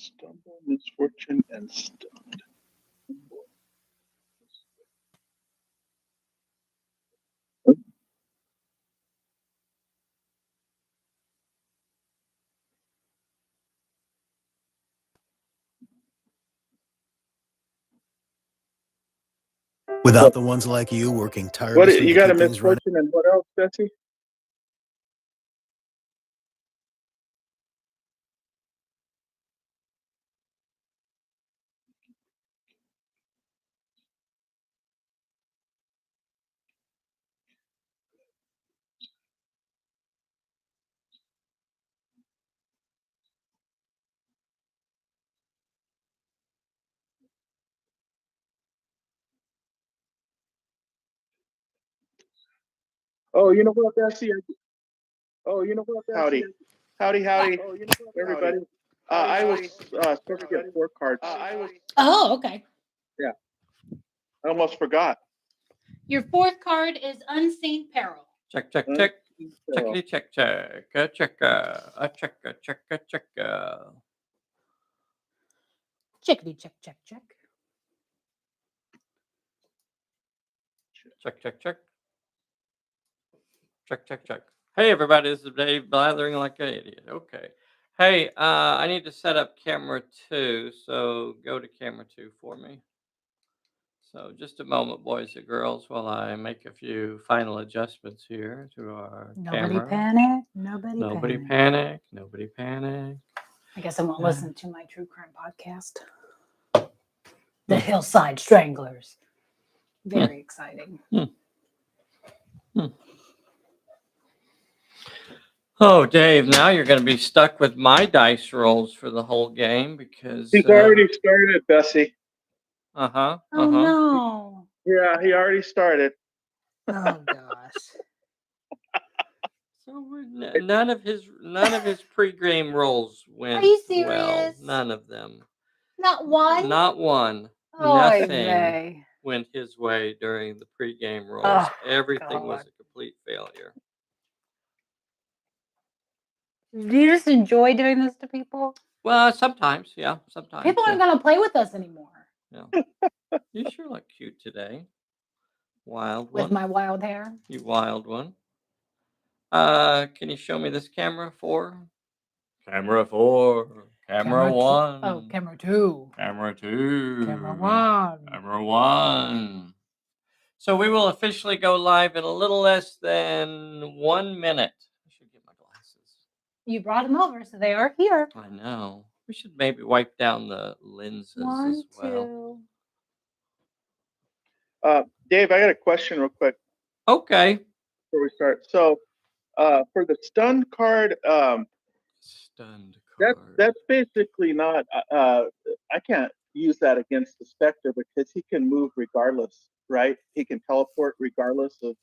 Stumble, misfortune, and stunned. Without the ones like you working What tirelessly you to got a keep things running. misfortune and what else, Bessie? Oh, you know what, Bessie? Howdy. Howdy, everybody. I was supposed to get 4 cards. Oh, okay. Yeah. I almost forgot. Your fourth card is Unseen Peril. Check, check, Huh? check. So, Checkity, check, check. Check, check, check. Chickadee, check, check, check. Check, check, check. Check, check, check. Hey, everybody, this is Dave blathering like an idiot. Okay. Hey, I need to set up camera 2, so go to camera 2 for me. So just a moment, boys and girls, while I make a few final adjustments here to our Nobody camera. panic. Nobody panic. panic. Nobody panic. I guess I won't listen to my true crime podcast. The Hillside Stranglers. Very exciting. Oh, Dave, now you're going to be stuck with my dice rolls for the whole game because... he's already started, Bessie. Uh-huh. Oh, no. Yeah, he already started. Oh, gosh. So none of his pre-game rolls went Are you well. serious? None of them. Not one? Not one. Oy Nothing vey. went his way during the pre-game rolls. Oh, Everything was God. a complete failure. Do you just enjoy doing this to people? Well, sometimes, yeah, sometimes. People aren't going to play with us anymore. Yeah. You sure look cute today. Wild one. With my wild hair. You wild one. Can you show me this camera 4? Camera 4. Camera 1. Oh, camera 2. Camera 2. Camera 1. Camera 1. So we will officially go live in a little less than 1 minute. I should get my glasses. You brought them over, so they are here. I know. We should maybe wipe down the lenses 1, as well. 2. Dave, I got a question real quick Okay. before we start. So, for the stunned card, Stunned card. that's basically not. I can't use that against the Spectre because he can move regardless, right? He can teleport regardless of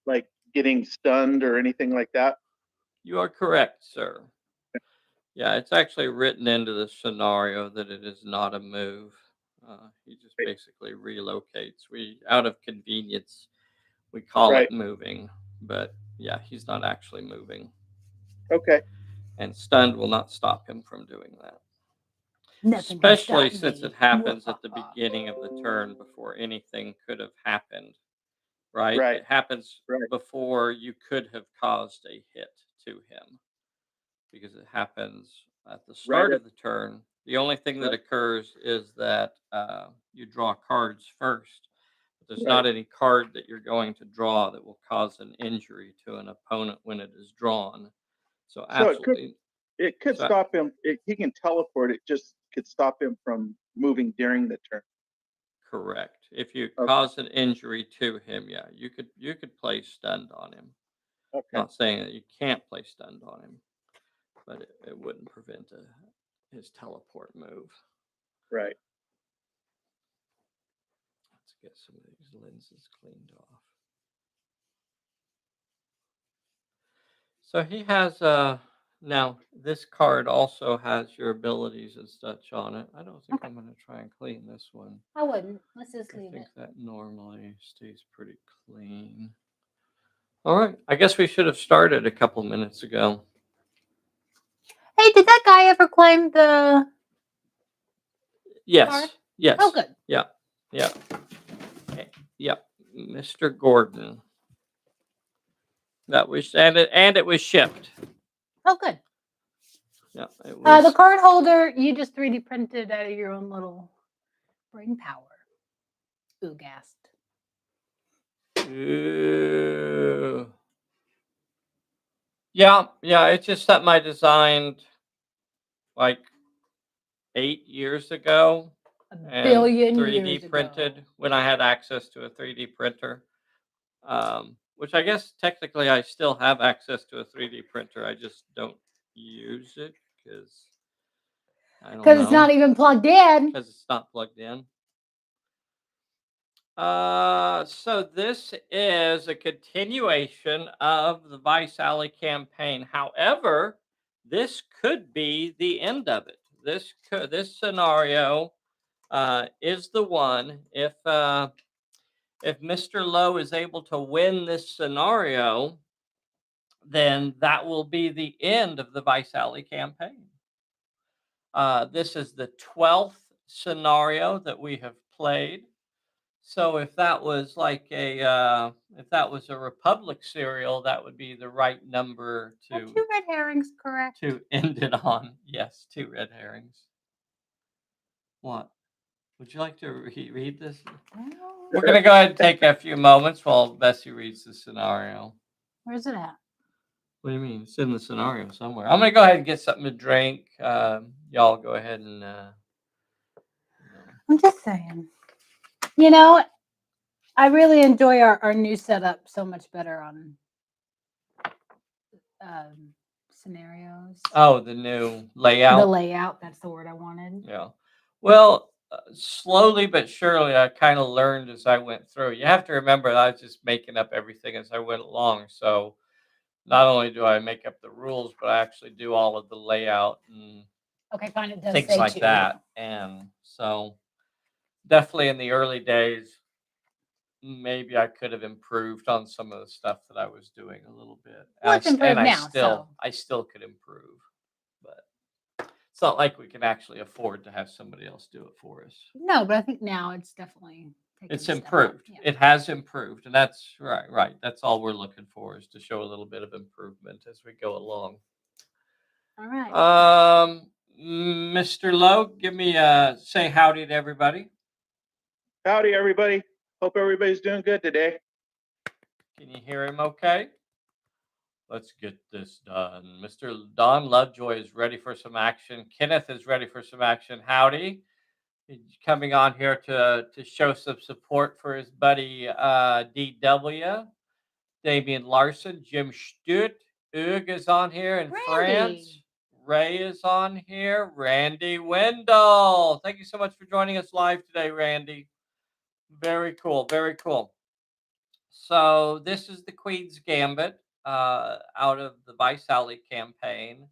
like getting stunned or anything like that. You are correct, sir. Yeah, it's actually written into the scenario that it is not a move. He just basically relocates. Out of convenience, we call it moving. But yeah, he's not actually moving. Okay. And stunned will not stop him from doing that. Nothing can Especially stop since me. it happens at the beginning of the turn before anything could have happened. Right? It happens before you could have caused a hit to him. Because it happens at the start of the turn. The only thing that occurs is that you draw cards first. But there's not any card that you're going to draw that will cause an injury to an opponent when it is drawn. So absolutely. It could stop him. He can teleport. It just could stop him from moving during the turn. Correct. If you cause an injury to him, yeah, you could play stunned on him. Okay. Not saying that you can't play stunned on him, but it wouldn't prevent his teleport move. Right. Let's get some of these lenses cleaned off. So he has now this card also has your abilities and such on it. I don't think I'm going to try and clean this one. I wouldn't. Let's just leave I think it. that normally stays pretty clean. All right. I guess we should have started a couple minutes ago. Hey, did that guy ever claim the Yes. card? Yes. Oh, good. Yeah. Yeah. Yep. Mr. Gordon. That was and it was shipped. Oh, good. Yeah. It The was. card holder, you just 3D printed out of your own little brain power. Oogast. Ooh. Yeah. It's just something I designed like 8 years ago. A billion 3D years printed ago. when I had access to a 3D printer. Which I guess technically I still have access to a 3D printer. I just don't use it because I don't know. Because it's not even plugged in. Because it's not plugged in. So this is a continuation of the Vice Alley campaign. However, this could be the end of it. This scenario is the one if Mr. Lowe is able to win this scenario, then that will be the end of the Vice Alley campaign. This is the 12th scenario that we have played. So if that was like if that was a Republic serial, that would be the right number Are 2 red herrings correct? to end it on. Yes, 2 red herrings. What? Would you like to read this? Well, We're going to go ahead and take a few moments while Bessie reads the scenario. where's it at? What do you mean? It's in the scenario somewhere. I'm going to go ahead and get something to drink. Y'all go ahead and. I'm just saying. I really enjoy our new setup so much better on scenarios. Oh, the new layout. The layout, that's the word I wanted. Yeah. Well, slowly but surely, I kind of learned as I went through. You have to remember that I was just making up everything as I went along. So not only do I make up the rules, but I actually do all of the layout and Okay, fine. It does things say like 2. that. And so definitely in the early days, maybe I could have improved on some of the stuff that I was doing a little bit. Well, it's improved now, so. I still could improve, but it's not like we can actually afford to have somebody else do it for us. No, but I think now it's definitely taken It's a step up. improved. Yeah. It has improved, and that's right. That's all we're looking for is to show a little bit of improvement as we go along. All right. Mr. Lowe, give me say howdy to everybody. Howdy, everybody. Hope everybody's doing good today. Can you hear him okay? Let's get this done. Mr. Don Lovejoy is ready for some action. Kenneth is ready for some action. Howdy. He's coming on here to show some support for his buddy DW. Damian Larson, Jim Stute, Ug is on here in France. Ray is on here. Randy Wendell. Thank you so much for joining us live today, Randy. Very cool. Very cool. So this is the Queen's Gambit out of the Vice Alley campaign.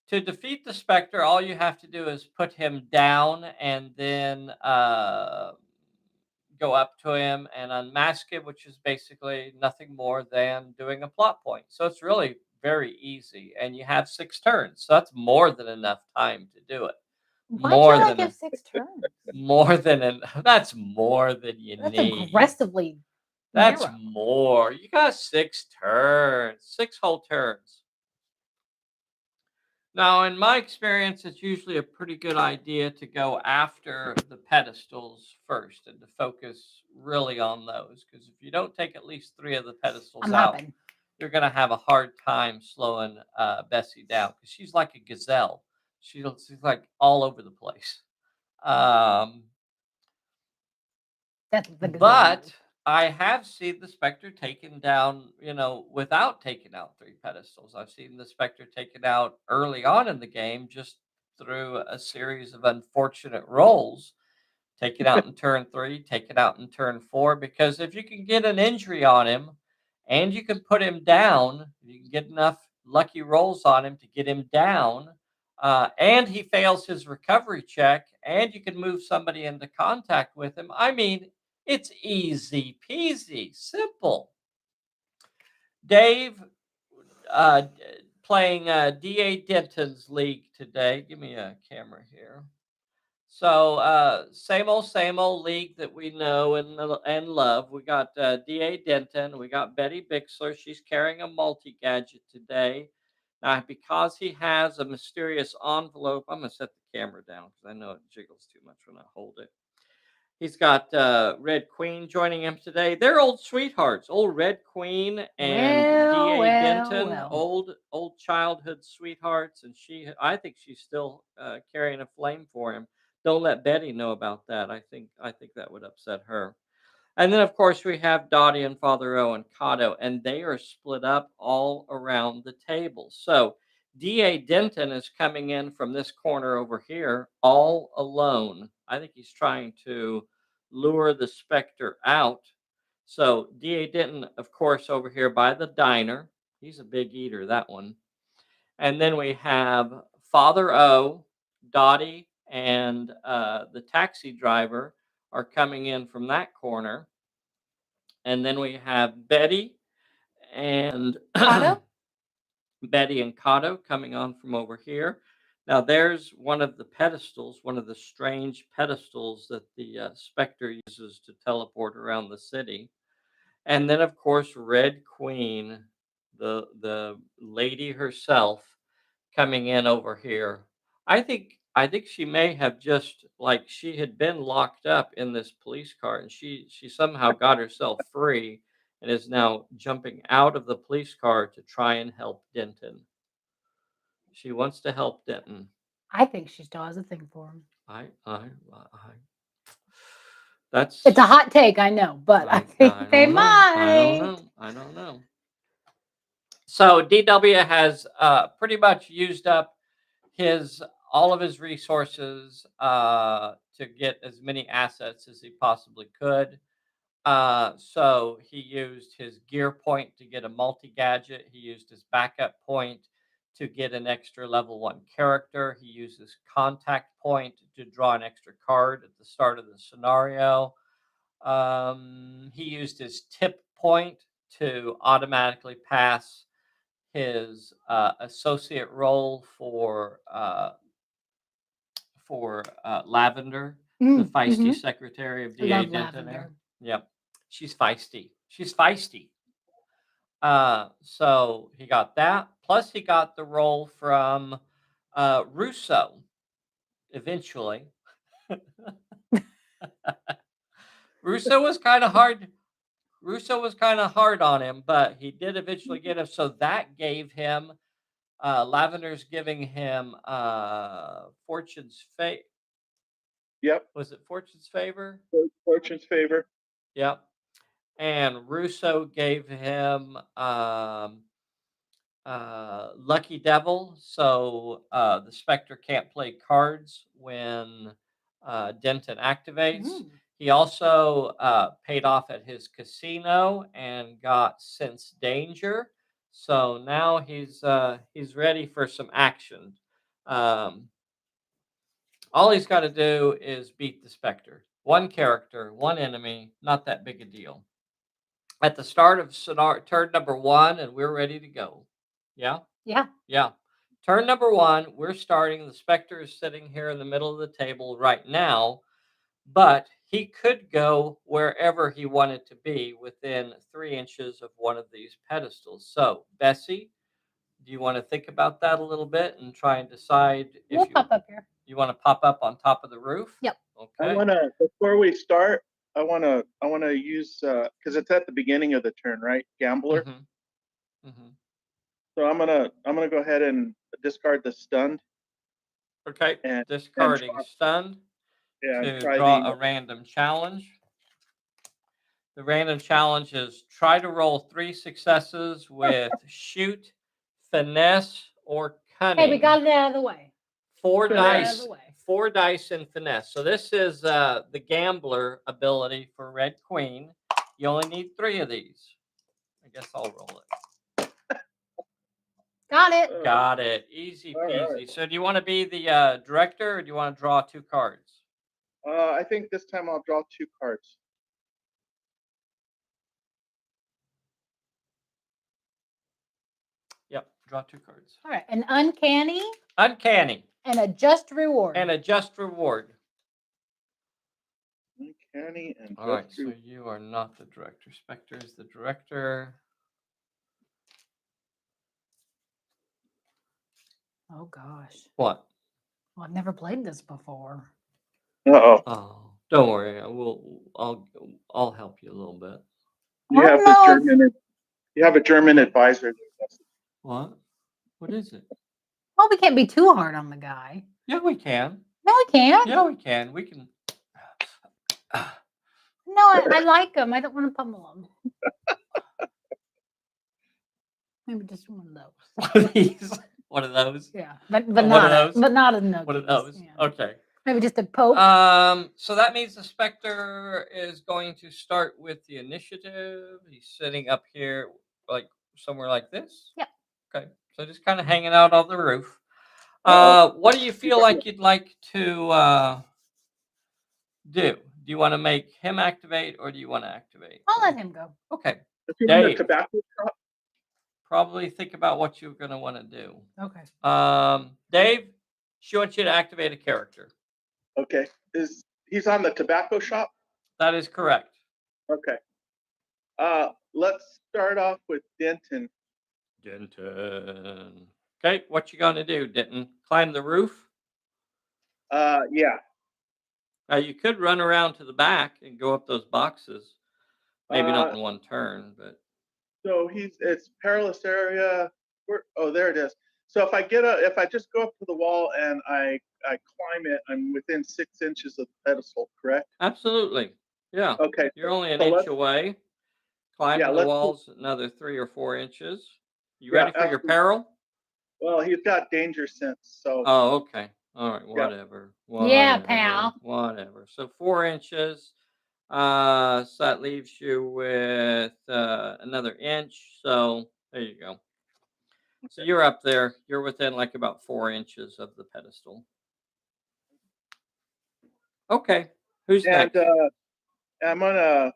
To defeat the Spectre, all you have to do is put him down and then go up to him and unmask him, which is basically nothing more than doing a plot point. So it's really very easy, and you have 6 turns. So that's more than enough time to do it. Why do I give 6 turns? That's more than you That's need. aggressively. That's narrow. more. You got 6 turns, 6 whole turns. Now, in my experience, it's usually a pretty good idea to go after the pedestals first and to focus really on those. Because if you don't take at least 3 of the pedestals out, you're going to have a hard time slowing Bessie down because she's like a gazelle. She's like all over the place. But I have seen the Spectre taken down, without taking out 3 pedestals. I've seen the Spectre taken out early on in the game just through a series of unfortunate rolls. Take it out in turn 3, take it out in turn 4, because if you can get an injury on him and you can put him down, you can get enough lucky rolls on him to get him down, and he fails his recovery check, and you can move somebody into contact with him. I mean, it's easy peasy, simple. Dave playing D.A. Denton's league today. Give me a camera here. So same old league that we know and love. We got D.A. Denton. We got Betty Bixler. She's carrying a multi-gadget today. Now, because he has a mysterious envelope, I'm going to set the camera down because I know it jiggles too much when I hold it. He's got Red Queen joining him today. They're old sweethearts, old Red Queen and D.A. Denton, old childhood sweethearts. And I think she's still carrying a flame for him. Don't let Betty know about that. I think that would upset her. And then, of course, we have Dottie and Father O and Kato, and they are split up all around the table. So D.A. Denton is coming in from this corner over here all alone. I think he's trying to lure the Spectre out. So D.A. Denton, of course, over here by the diner. He's a big eater, that one. And then we have Father O, Dottie, and the taxi driver are coming in from that corner. And then we have Betty and Betty and Kato coming on from over here. Now there's one of the pedestals, one of the strange pedestals that the Spectre uses to teleport around the city. And then, of course, Red Queen, the lady herself, coming in over here. I think she may have just, like, she had been locked up in this police car, and she somehow got herself free and is now jumping out of the police car to try and help Denton. She wants to help Denton. I think she still has a thing for him. That's It's a hot take, I know, but I think they might. I don't know. So DW has pretty much used up all of his resources to get as many assets as he possibly could. So he used his gear point to get a multi-gadget. He used his backup point to get an extra level 1 character. He used his contact point to draw an extra card at the start of the scenario. He used his tip point to automatically pass his associate role for Lavender, the feisty secretary of D.A. Denton. There. Yep, she's feisty. So he got that. Plus, he got the role from Russo. Eventually, Russo was kind of hard. On him, but he did eventually get him. So that gave him Lavender's giving him Fortune's Fate. Yep. Was it Fortune's Favor? Fortune's Favor. Yep. And Russo gave him Lucky Devil, so the Spectre can't play cards when Denton activates. He also paid off at his casino and got Sense Danger. So now he's ready for some action. All he's got to do is beat the Spectre. One character, one enemy, not that big a deal. At the start of turn number 1, and we're ready to go. Yeah? Yeah. Turn number 1, we're starting. The Spectre is sitting here in the middle of the table right now, but he could go wherever he wanted to be within 3 inches of one of these pedestals. So, Bessie, do you want to think about that a little bit and try and decide if we'll pop up here. You want to pop up on top of the roof? Yep. Okay. I want to, before we start, I want to use, because it's at the beginning of the turn, right? Gambler. So I'm gonna go ahead and discard the stunned. Okay. And discarding stunned. Yeah. To draw a random challenge. The random challenge is try to roll 3 successes with shoot, finesse, or cunning. Hey, we got it out of the way. 4 dice. 4 dice in finesse. So this is the gambler ability for Red Queen. You only need 3 of these. I guess I'll roll it. Got it. Easy peasy. Right. So do you want to be the director, or do you want to draw 2 cards? I think this time I'll draw 2 cards. Yep, draw 2 cards. All right, an uncanny. Uncanny. And a just reward. uncanny and All right, just so you are not the director. Spectre is the director. Oh gosh. What? Well, I've never played this before. Uh-oh. Oh, don't worry. I'll help you a little bit. You have the German. You have a German advisor. What? What is it? Well, we can't be too hard on the guy. Yeah, we can. No, we can't. Yeah, we can. We can. No, I like him. I don't want to pummel him. Maybe just one of those. One of these. One of those. Yeah, but One not of those? but not a no. One of those. Yeah. Okay. Maybe just a poke. So that means the Spectre is going to start with the initiative. He's sitting up here, like somewhere like this. Yep. Okay. So just kind of hanging out on the roof. Uh-oh. What do you feel like you'd like to do? Do you want to make him activate, or do you want to activate? I'll let him go. Okay. If you want a Dave. tobacco shop, Probably think about what you're going to want to do. Okay. Dave, she wants you to activate a character. okay. He's on the tobacco shop? That is correct. Okay. Let's start off with Denton. Denton. Okay, what you gonna do, Denton? Climb the roof? Yeah. Now you could run around to the back and go up those boxes. Maybe not in one turn, but So it's perilous area. There it is. So if I just go up to the wall and I climb it, I'm within 6 inches of the pedestal, correct? absolutely. Yeah. Okay. You're only an so inch away. Climb the walls another 3 or 4 inches. You ready for your peril? Well, he's got danger sense, so. Oh, okay. All right. Whatever. Yeah, pal. Whatever. So 4 inches. So that leaves you with another inch. So there you go. So you're up there. You're within like about 4 inches of the pedestal. Okay. Who's next? I'm gonna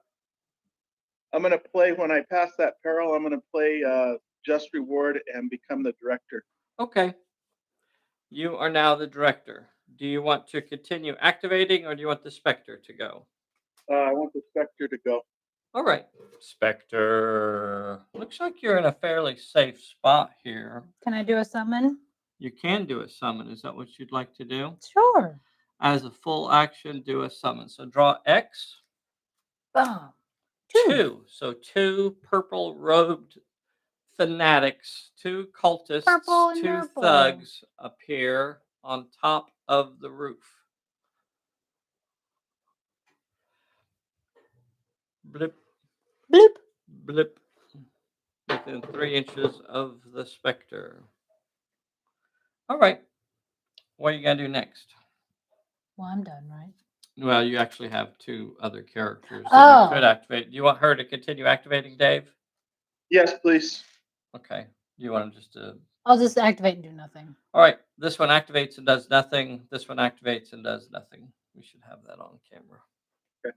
play when I pass that peril. I'm gonna play Just Reward and become the director. Okay. You are now the director. Do you want to continue activating, or do you want the Spectre to go? I want the Spectre to go. All right. Spectre. Looks like you're in a fairly safe spot here. Can I do a summon? You can do a summon. Is that what you'd like to do? Sure. As a full action, do a summon. So draw X. Boom. 2. So 2 purple robed fanatics, 2 cultists, Purple and 2 purple. thugs appear on top of the roof. Blip, Bloop. blip. Within 3 inches of the Spectre. All right. What are you going to do next? Well, I'm done, right? Well, you actually have 2 other characters that you could activate. Do you want her to continue activating, Dave? Yes, please. Okay. You want him just to... I'll just activate and do nothing. All right. This one activates and does nothing. This one activates and does nothing. We should have that on camera. Okay.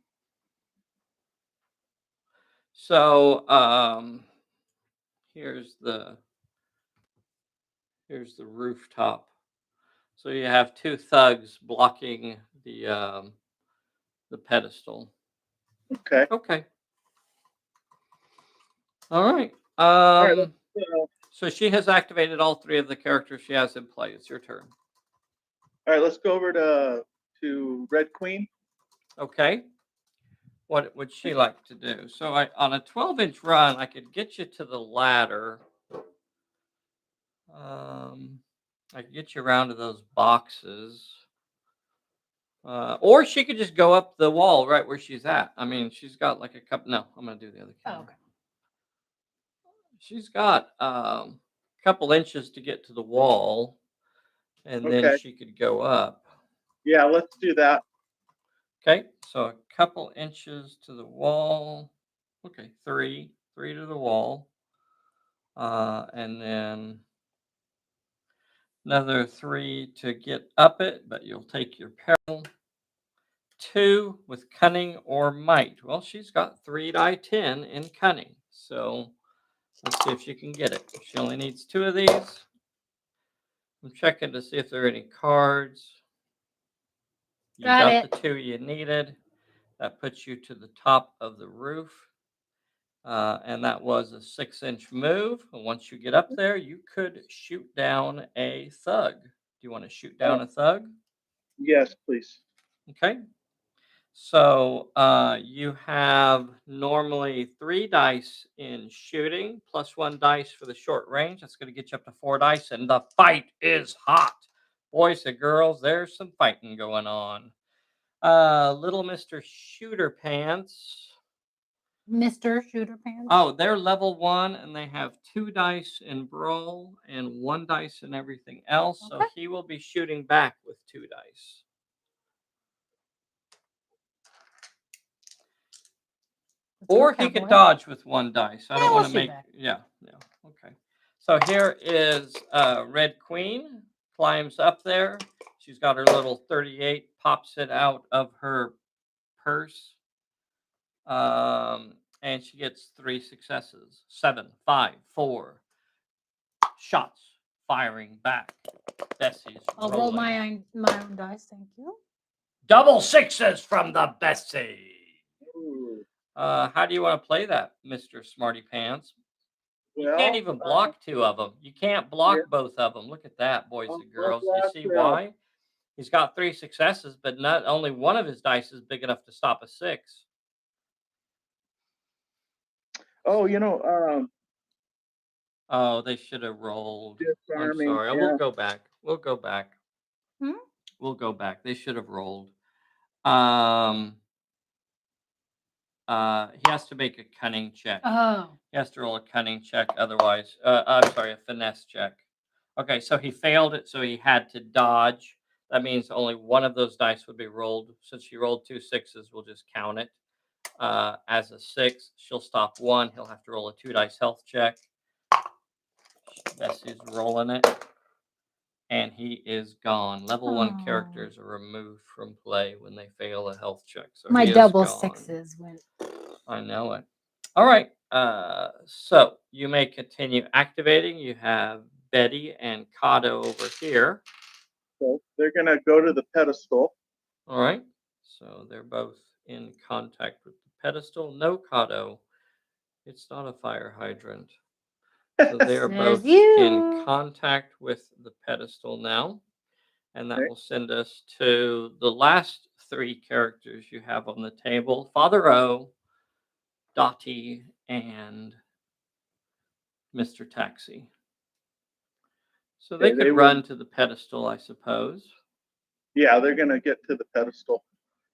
So here's the rooftop. So you have 2 thugs blocking the pedestal. Okay. Okay. All right. Right, So she has activated all 3 of the characters she has in play. It's your turn. all right, let's go over to Red Queen. Okay. What would she like to do? So on a 12-inch run, I could get you to the ladder. I could get you around to those boxes. Or she could just go up the wall right where she's at. I mean, she's got like a couple. No, I'm going to do the other camera. Oh, okay. She's got a couple inches to get to the wall, and then she could go up. Yeah, let's do that. Okay, so a couple inches to the wall. Okay, 3 to the wall. And then another 3 to get up it, but you'll take your peril. 2 with cunning or might. Well, she's got 3 die 10 in cunning. So let's see if she can get it. She only needs 2 of these. I'm checking to see if there are any cards. You got the 2 you needed. That puts you to the top of the roof. And that was a 6-inch move. And once you get up there, you could shoot down a thug. Do you want to shoot down a thug? Yes, please. Okay. So you have normally 3 dice in shooting, plus 1 dice for the short range. That's going to get you up to 4 dice. And the fight is hot. Boys and girls, there's some fighting going on. Little Mr. Shooter Pants. Mr. Shooter Pants. Oh, they're level 1 and they have 2 dice in brawl and 1 dice in everything else. Okay. So he will be shooting back with 2 dice. Or he could dodge with 1 dice. I don't want to make. Yeah. Okay. So here is Red Queen. Climbs up there. She's got her little 38. Pops it out of her purse. And she gets 3 successes. 7, 5, 4 shots firing back. Bessie's I'll rolling. roll my own dice. Thank you. Double 6s from the Bessie. Ooh. How do you want to play that, Mr. Smarty Pants? You Well, can't even block 2 of them. You can't block both of them. Look at that, boys and girls. You see why? He's got 3 successes, but not only one of his dice is big enough to stop a 6. Oh, you know, Oh, they should have rolled. disarming. I'm sorry. Yeah. We'll go back. Hmm? We'll go back. They should have rolled. He has to make a cunning check. Oh. He has to roll a cunning check. Otherwise, I'm sorry, a finesse check. Okay, so he failed it, so he had to dodge. That means only one of those dice would be rolled. Since she rolled 2 6s, we'll just count it as a 6. She'll stop 1. He'll have to roll a 2 dice health check. Bessie's rolling it. And he is gone. Level 1 characters are removed from play when they fail a health check. So my double 6s went. I know it. All right. So you may continue activating. You have Betty and Kato over here. So they're going to go to the pedestal. All right. So they're both in contact with the pedestal. No, Kato. It's not a fire hydrant. So they are both in contact with the pedestal now. And that will send us to the last 3 characters you have on the table. Father O, Dottie, and Mr. Taxi. So they could run to the pedestal, I suppose. Yeah, they're going to get to the pedestal.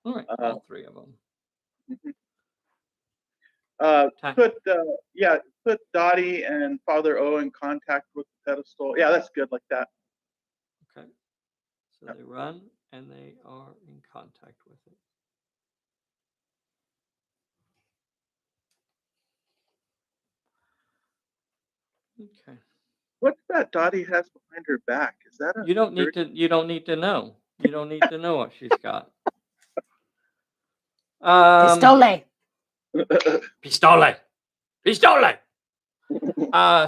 All right, all 3 of them. Put Dottie and Father O in contact with the pedestal. Yeah, that's good like that. Okay. So they run and they are in contact with it. Okay. What's that Dottie has behind her back? Is that a You don't need to know. You don't need to know what she's got. Pistole. Pistole. Pistole.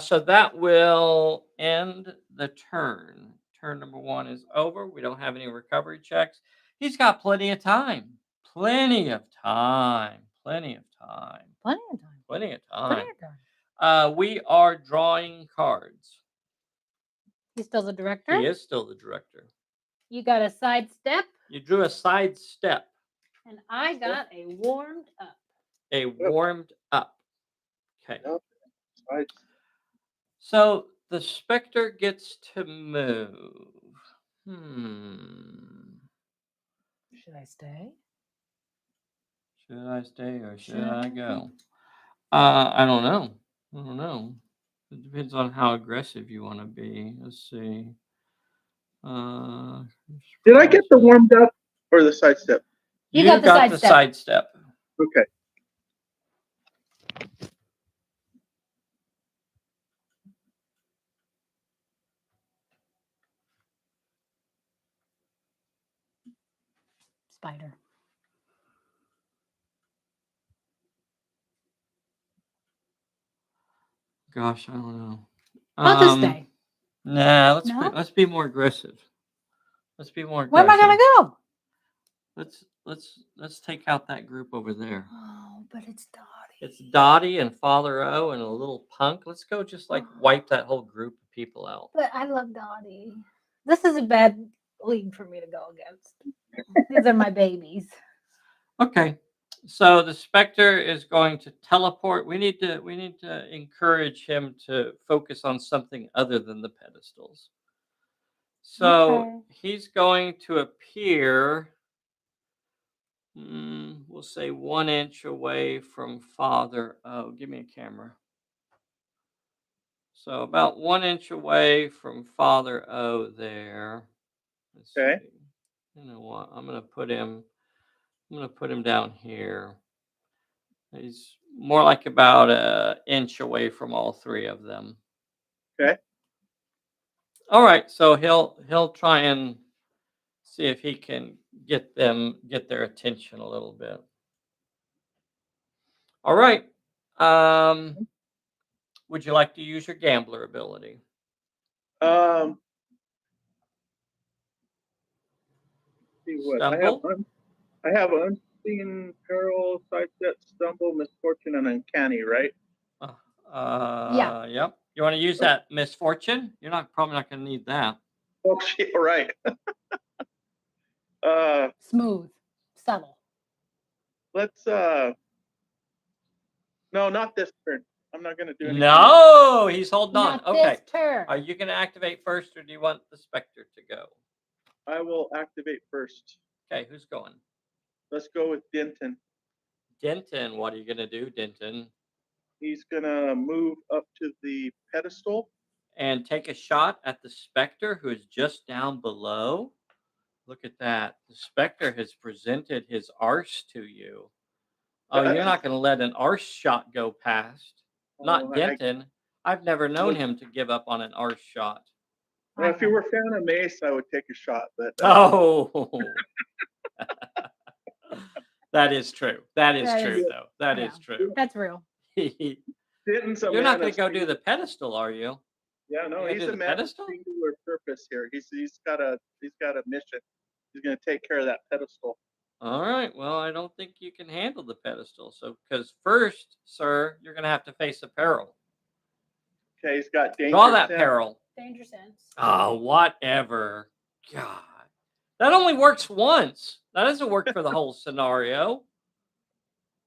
So that will end the turn. Turn number 1 is over. We don't have any recovery checks. He's got plenty of time. Plenty of time. We are drawing cards. He's still the director? He is still the director. You got a sidestep? You drew a sidestep. And I got a warmed up. A warmed up. Okay. Right. So the Spectre gets to move. Should I stay? Should I stay or should I go? I don't know. It depends on how aggressive you want to be. Let's see. Did I get the warmed up or the sidestep? You got the sidestep. Okay. Spider. Gosh, I don't know. I'll just stay. Nah, let's be more aggressive. Where am I gonna go? let's take out that group over there. Oh, but it's Dottie. It's Dottie and Father O and a little punk. Let's go just like wipe that whole group of people out. But I love Dottie. This is a bad league for me to go against. These are my babies. Okay. So the Spectre is going to teleport. We need to encourage him to focus on something other than the pedestals. So he's going to appear, we'll say 1 inch away from Father. Oh, give me a camera. So about 1 inch away from Father O there. Let's see. You know what? I'm gonna put him down here. He's more like about an inch away from all three of them. Okay. All right. So he'll try and see if he can get their attention a little bit. All right. Would you like to use your gambler ability? See what Stumble? I have unseen peril, sidestep, stumble, misfortune, and uncanny, right? Yeah. Yep. You want to use that misfortune? You're probably not going to need that. Oh shit! Right. Smooth, subtle. Let's. No, not this turn. I'm not going to do anything. No, he's holding on. Not Okay. this turn. Are you going to activate first, or do you want the Spectre to go? I will activate first. Okay, who's going? Let's go with Denton. Denton, what are you going to do, Denton? He's going to move up to the pedestal. And take a shot at the Spectre, who is just down below. Look at that. The Spectre has presented his arse to you. Oh, you're not going to let an arse shot go past. Not Denton. I've never known him to give up on an arse shot. Well, if you were a fan of Mace, I would take a shot. But oh, that is true. That is true, though. That is true. That's real. You're not going to go do the pedestal, are you? Yeah, no, he's a man of singular purpose here. He's got a mission. He's going to take care of that pedestal. All right. Well, I don't think you can handle the pedestal. So, because first, sir, you're going to have to face a peril. Okay, he's got danger. Draw that peril. Danger sense. Oh, whatever. God, that only works once. That doesn't work for the whole scenario.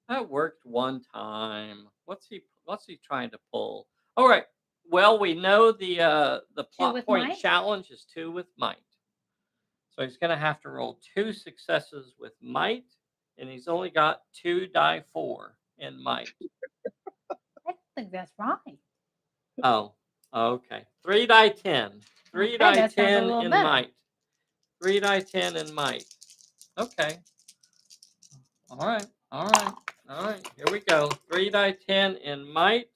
That worked one time. What's he trying to pull? All right. Well, we know the plot point challenge is 2 with might. So he's going to have to roll 2 successes with might, and he's only got 2 die 4 in might. I don't think that's right. Oh, okay. 3 die 10. 3 die 10 in might. 3 die 10 in might. Okay. All right. Here we go. 3 die 10 in might.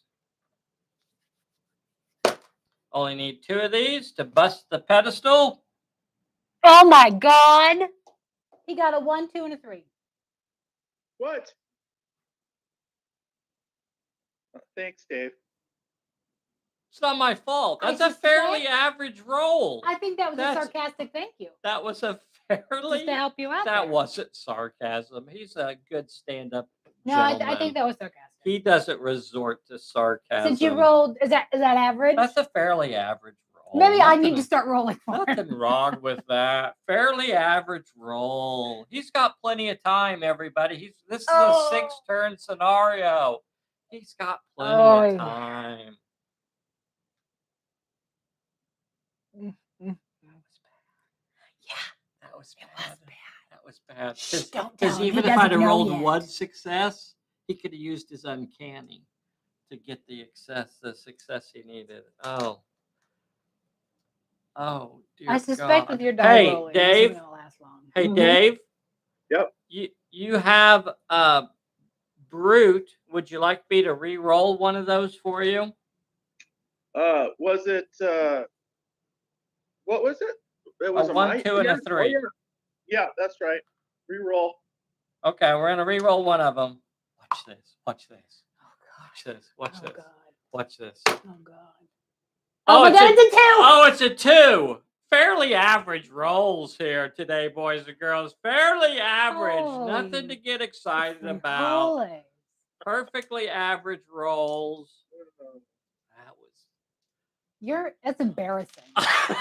Only need 2 of these to bust the pedestal. Oh my God! He got a 1, 2, and a 3. What? Thanks, Dave. It's not my fault. That's a fairly average roll. I think that was a sarcastic thank you. That was a fairly... Just to help you out. That wasn't sarcasm. He's a good stand-up No, I think that was sarcastic. He doesn't resort to sarcasm. Since you rolled, is that average? That's a fairly average roll. Maybe I need to start rolling more. Nothing wrong with that. Fairly average roll. He's got plenty of time, everybody. This is a 6-turn scenario. He's got plenty of time. That was bad. That was bad. Because even if I'd have rolled 1 success, he could have used his uncanny to get the success he needed. Oh, dear I suspect God. with your die rolling, Dave. it's not gonna last long. Hey, Dave. Yep. You have Brute. Would you like me to re-roll one of those for you? Was it? What was it? It was a 1, 2, and a 3. Yeah, that's right. Re-roll. Okay, we're gonna re-roll one of them. Watch this. Watch this. Watch this. Watch this. God. Watch this. Oh God. Oh my God, it's a 2. Oh, it's a 2. fairly average rolls here today, boys and girls. Fairly average. Nothing to Holy get excited about. Holy. Perfectly average rolls. That That's embarrassing. was.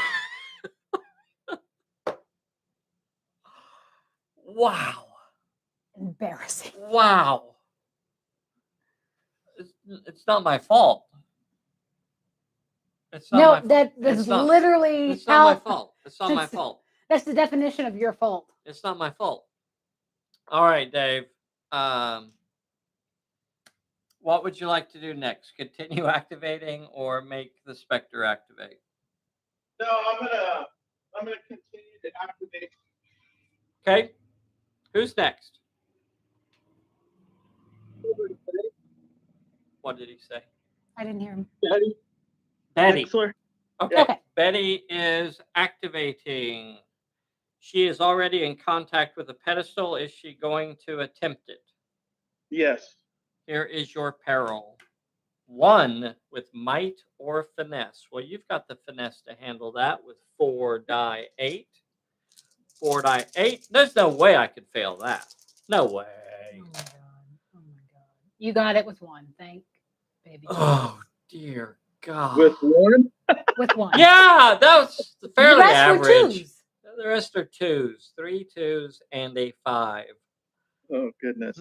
Wow. Embarrassing. Wow. It's not my fault. It's not No, my fault. that's literally It's not my fault. It's not my fault. That's the definition of your fault. It's not my fault. All right, Dave. What would you like to do next? Continue activating or make the Spectre activate? No, I'm gonna continue to activate. Okay. Who's next? What did he say? I didn't hear him. Betty. Wexler. Okay. Okay. Betty is activating. She is already in contact with the pedestal. Is she going to attempt it? Yes. Here is your peril. 1 with might or finesse. Well, you've got the finesse to handle that with 4 die 8. 4 die 8. There's no way I could fail that. No way. Oh my god. Oh my god. You got it with 1. Thank baby. Oh, dear God. With 1? With 1. Yeah, that was fairly The rest average. were 2s. The rest are 2s. 3 2s and a 5. Oh, goodness.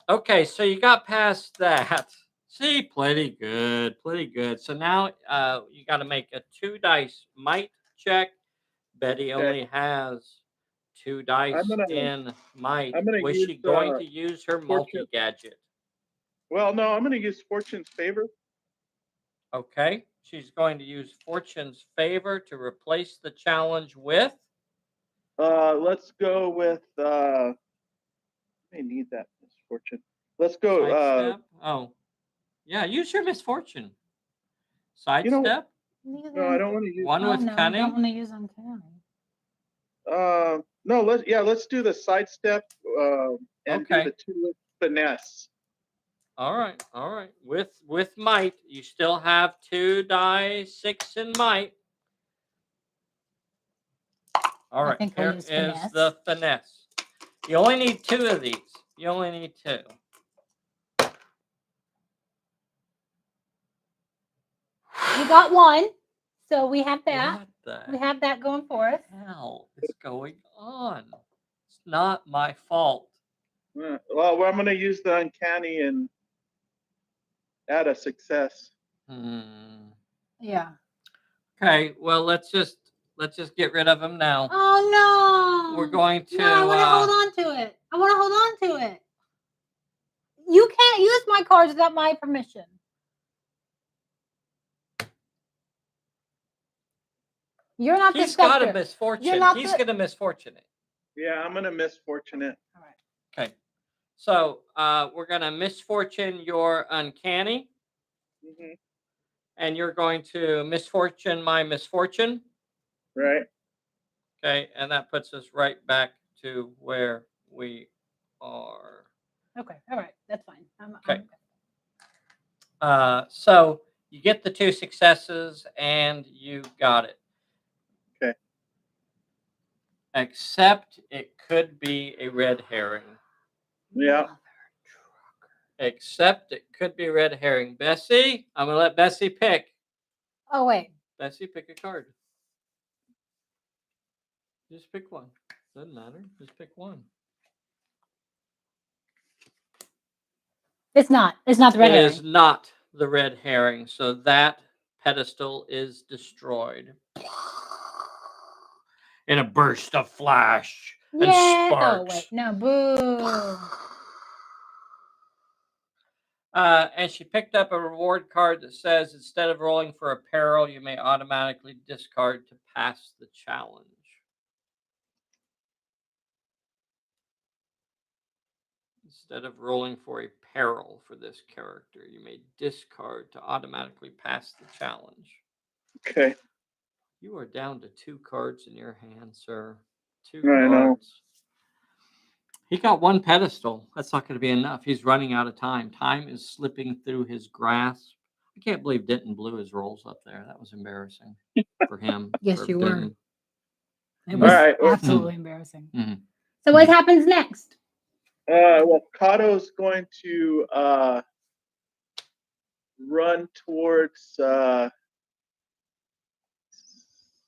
Okay, so you got past that. See, plenty good. So now you got to make a 2 dice might check. Betty only has 2 dice in might. Was she going to use her multi-gadget? Well, no, I'm going to use Fortune's favor. Okay, she's going to use Fortune's favor to replace the challenge with? Let's go with, I may need that misfortune. Let's go. Sidestep? Oh, yeah, use your misfortune. Sidestep? No, I don't want to use 1 with no, cunning? I don't want to use uncanny. No, let's do the sidestep and do the 2 with finesse. All right. With might, you still have 2 die 6 in might. All right, here is the finesse. You only need 2 of these. You only need 2. You got 1, so we have that. What the We have that going for us. hell is going on? It's not my fault. Well, I'm going to use the uncanny and add a success. Yeah. Okay, well let's just get rid of him now. Oh no! We're going to. No, I want to hold on to it. I want to hold on to it. You can't use my cards without my permission. You're not the He's Spectre. got a misfortune. He's going to misfortune it. Yeah, I'm going to misfortune it. All right. Okay. So we're going to misfortune your uncanny. Mm-hmm. And you're going to misfortune my misfortune. Right. Okay. And that puts us right back to where we are. Okay. All right. That's fine. Okay. So you get the 2 successes and you got it. Okay. Except it could be a red herring. Yeah. Except it could be a red herring. Bessie, I'm going to let Bessie pick. Oh, wait. Bessie, pick a card. Just pick one. Doesn't matter. Just pick one. It's not. It's not the red herring. It is not the red herring. So that pedestal is destroyed. In a burst of flash and sparks. Oh, wait. No, boo. And she picked up a reward card that says instead of rolling for a peril, you may automatically discard to pass the challenge. Instead of rolling for a peril for this character, you may discard to automatically pass the challenge. Okay. You are down to 2 cards in your hand, sir. 2 I cards. know. He got 1 pedestal. That's not going to be enough. He's running out of time. Time is slipping through his grasp. I can't believe Denton blew his rolls up there. That was embarrassing for him. Yes, for you were. Denton. It was right. absolutely embarrassing. Mhm. So what happens next? Well, Kato's going to run towards.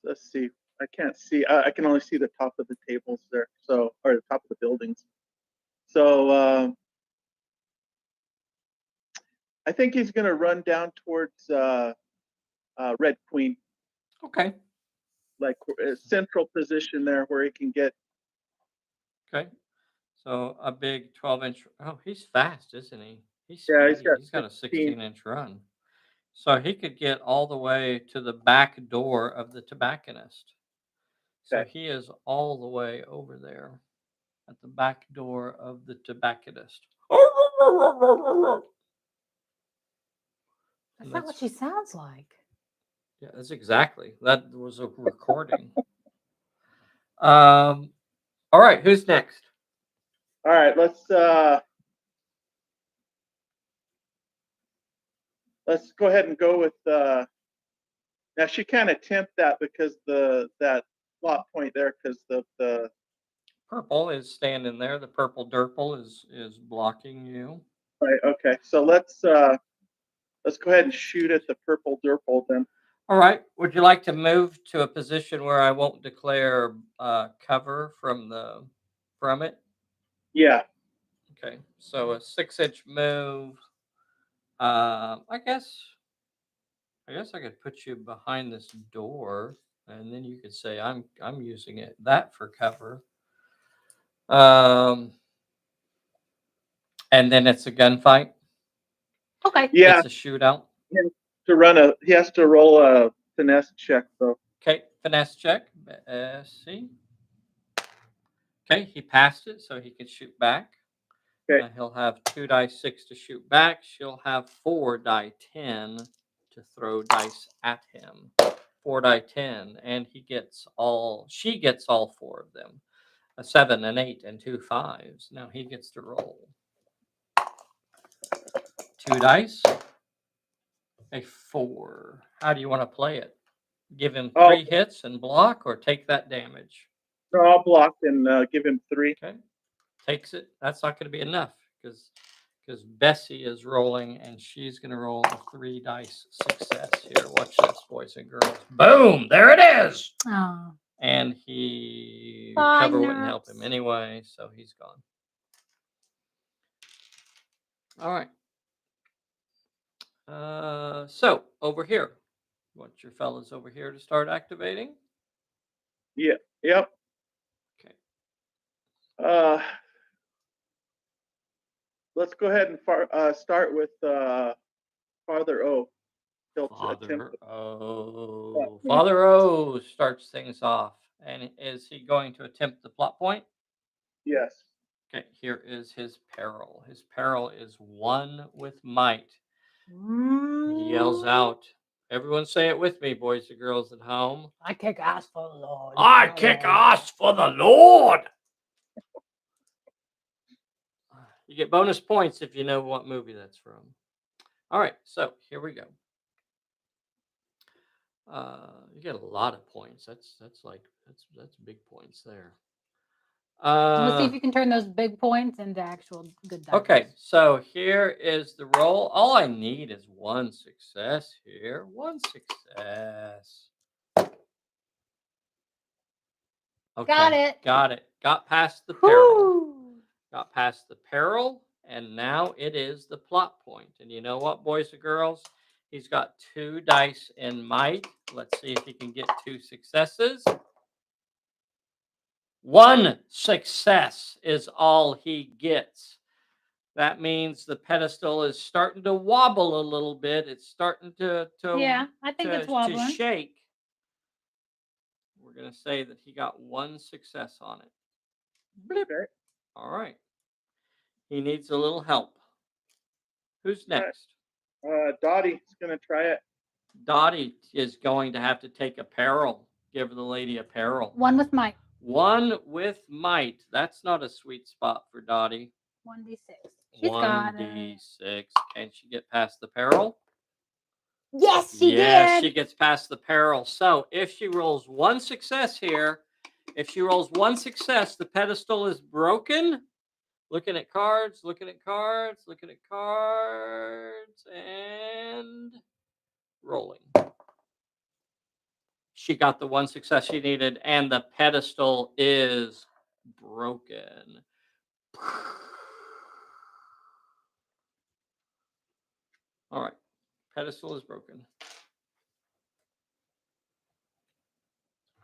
Let's see. I can't see. I can only see the top of the tables there. So, or the top of the buildings. So, I think he's going to run down towards Red Queen, Okay. like a central position there where he can get. Okay. So a big 12-inch. Oh, he's fast, isn't he? He's Yeah, he's speedy. got He's got a 16. 16-inch run. So he could get all the way to the back door of the tobacconist. So Okay. he is all the way over there at the back door of the tobacconist. That's not what she sounds like. Yeah, that's exactly. That was a recording. All right, who's next? All right, let's go ahead and go with. Now she can't attempt that because that plot point there because the Purple is standing there. The purple Durple is blocking you. right. Okay, so let's go ahead and shoot at the purple Durple then. All right. Would you like to move to a position where I won't declare cover from it? Yeah. Okay. So a 6-inch move. I guess I could put you behind this door, and then you could say I'm using that for cover. And then it's a gunfight. Okay. Yeah. It's a shootout. He has to roll a finesse check though. Okay, finesse check. See. Okay, he passed it, so he can shoot back. Okay. He'll have 2 dice 6 to shoot back. She'll have 4 die 10 to throw dice at him. 4 die 10, and she gets all 4 of them. A 7, an 8, and 2 5s. Now he gets to roll 2 dice, a 4. How do you want to play it? Give him 3 hits and block, or take that damage? No, I'll block and give him 3. Okay, takes it. That's not going to be enough because Bessie is rolling, and she's going to roll a 3 dice success here. Watch this, boys and girls. Boom! There it is. Oh. And he Bye, cover wouldn't help him nerds. anyway, so he's gone. All right. So over here, you want your fellas over here to start activating? Yeah. Yep. Okay. Let's go ahead and start with Father O. Father O starts things off. And is he going to attempt the plot point? Yes. Okay, here is his peril. His peril is 1 with might. He yells out. Everyone say it with me, boys and girls at home. I kick ass for the Lord. I kick ass for the Lord. You get bonus points if you know what movie that's from. All right, so here we go. You get a lot of points. That's big points there. Let's see if you can turn those big points into actual good dice. Okay, so here is the roll. All I need is 1 success here. 1 success. Okay, got it. Got past the peril. Got past the peril, and now it is the plot point. And you know what, boys and girls? He's got 2 dice in might. Let's see if he can get 2 successes. 1 success is all he gets. That means the pedestal is starting to wobble a little bit. It's starting to yeah, I think it's wobbling. To shake. We're going to say that he got 1 success on it. Blip. Okay. All right. He needs a little help. Who's next? Dottie's going to try it. Dottie is going to have to take a peril. Give the lady a peril. 1 with might. 1 with might. That's not a sweet spot for Dottie. 1d6. She's got it. 1d6. Can she get past the peril? Yes, she Yes, did. she gets past the peril. So if she rolls one success here, the pedestal is broken. Looking at cards, and rolling. She got the one success she needed, and the pedestal is broken. All right, pedestal is broken.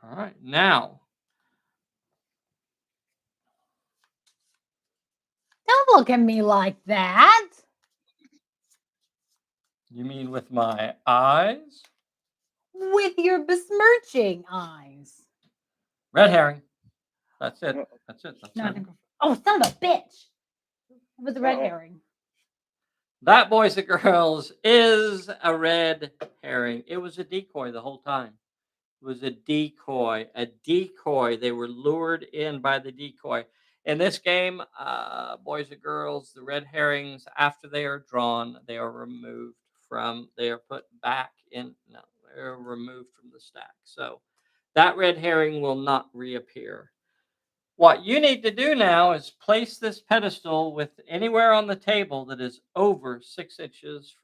All right, now. Don't look at me like that. You mean with my eyes? With your besmirching eyes. Red herring. That's it. That's it. Oh, son of a bitch. With the red herring. That, boys and girls, is a red herring. It was a decoy the whole time. It was a decoy. A decoy. They were lured in by the decoy. In this game, boys and girls, the red herrings, after they are drawn, they are removed they are put back in, no, they're removed from the stack. So that red herring will not reappear. What you need to do now is place this pedestal with anywhere on the table that is over 6 inches.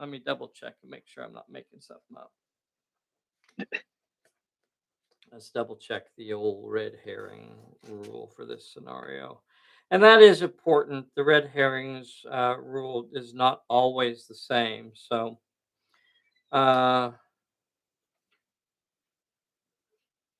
Let me double check and make sure I'm not making something up. Let's double check the old red herring rule for this scenario. And that is important. The red herrings rule is not always the same. So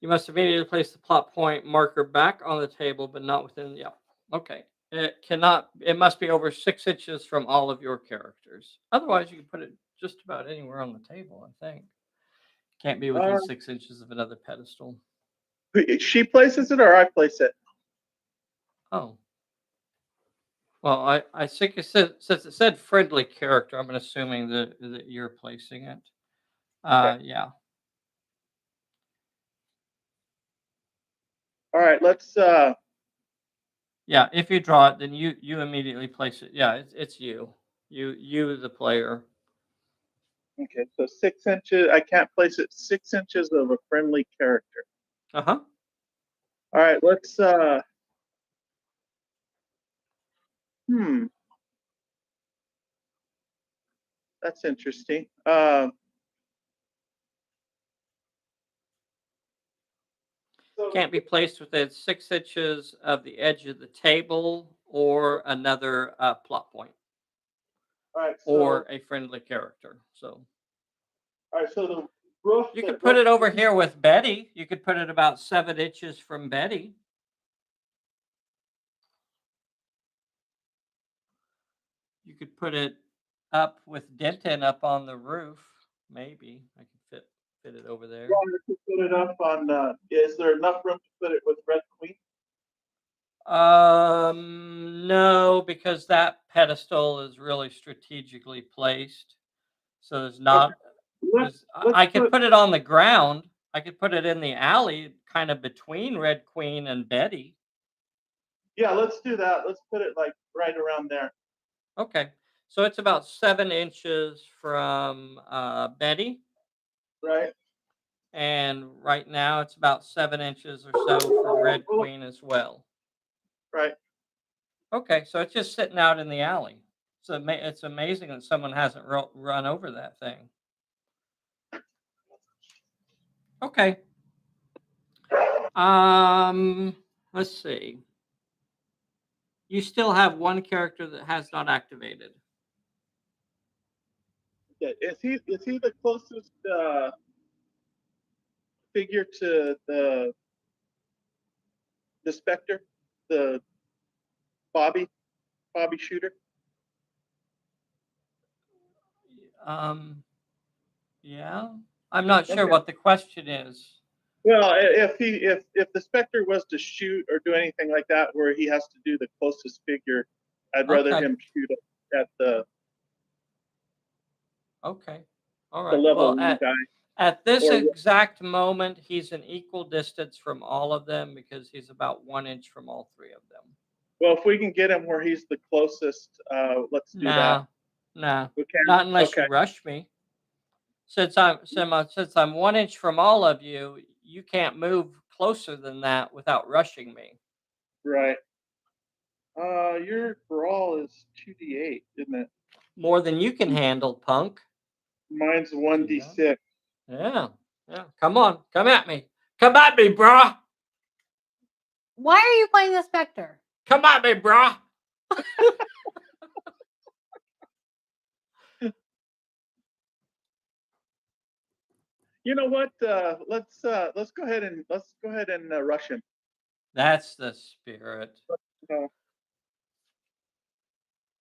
you must immediately place the plot point marker back on the table, but not within. Yeah. Okay. It must be over 6 inches from all of your characters. Otherwise, you can put it just about anywhere on the table, I think. Can't be within 6 inches of another pedestal. She places it or I place it? Oh. Well, I think since it said friendly character, I'm assuming that you're placing it. Okay. Yeah. All right, let's Yeah, if you draw it, then you immediately place it. Yeah, it's you. You the player. okay, so 6 inches. I can't place it 6 inches of a friendly character. Uh-huh. All right, let's that's interesting. Can't be placed within 6 inches of the edge of the table or another plot point. All right, or a friendly character. So all right, so the roof. you could put it over here with Betty. You could put it about 7 inches from Betty. You could put it up with Denton up on the roof. Maybe I could fit it over there. Yeah, you could put it up on. Is there enough room to put it with Red Queen? No, because that pedestal is really strategically placed. So there's not. I could put it on the ground. I could put it in the alley, kind of between Red Queen and Betty. Yeah, let's do that. Let's put it like right around there. Okay, so it's about 7 inches from Betty. Right. And right now it's about 7 inches or so for Red Queen as well. Right. Okay, so it's just sitting out in the alley. So it's amazing that someone hasn't run over that thing. Okay. Let's see. You still have one character that has not activated. Yeah. Is he the closest figure to the Spectre, the Bobby Shooter? Yeah. I'm not sure what the question is. Well, if the Spectre was to shoot or do anything like that, where he has to do the closest figure, I'd rather him shoot at the. Okay. All right. The level Well, guy. At this exact moment, he's an equal distance from all of them because he's about 1 inch from all three of them. Well, if we can get him where he's the closest, let's do that. Nah, not unless you rush me. since I'm 1 inch from all of you, you can't move closer than that without rushing me. Right. Your brawl is 2d8, isn't it? More than you can handle, punk. Mine's 1d6. Yeah. Come on, come at me, brah. Why are you playing the Spectre? Come at me, brah. You know what? Let's go ahead and rush him. That's the spirit. Uh,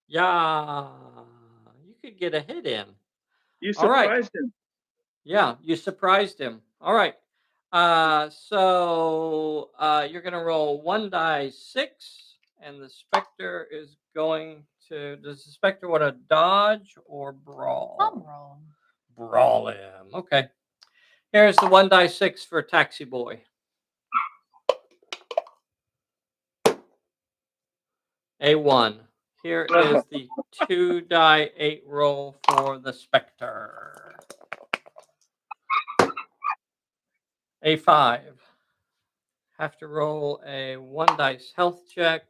Yeah, you could get a hit in. you All right. surprised him. Yeah, you surprised him. All right. So you're going to roll 1d6, and the Spectre is going to. Does the Spectre want to dodge or brawl? I'll roll. Brawl him. Okay. Here's the 1d6 for Taxi Boy. A1. Here is the 2d8 roll for the Spectre. A5. Have to roll a 1 dice health check,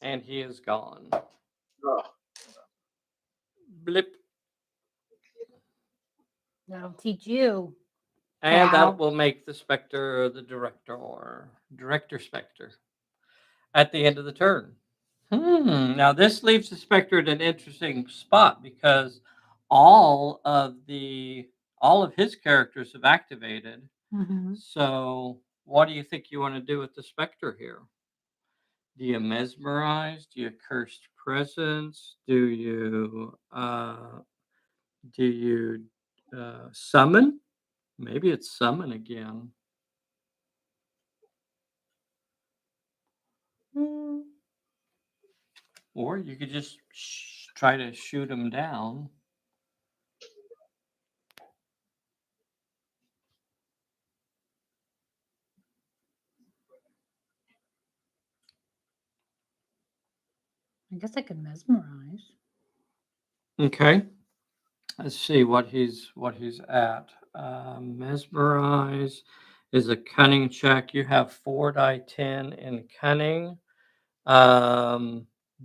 and he is gone. Blip. That'll teach you. And Wow. that will make the Spectre the Director Spectre at the end of the turn. Now this leaves the Spectre at an interesting spot because all of his characters have activated. Mm-hmm. So what do you think you want to do with the Spectre here? Do you mesmerize? Do you cursed presence? Do you summon? Maybe it's summon again. Or you could just try to shoot him down. I guess I could mesmerize. Okay. Let's see what he's at. Mesmerize is a cunning check. You have 4d10 in cunning.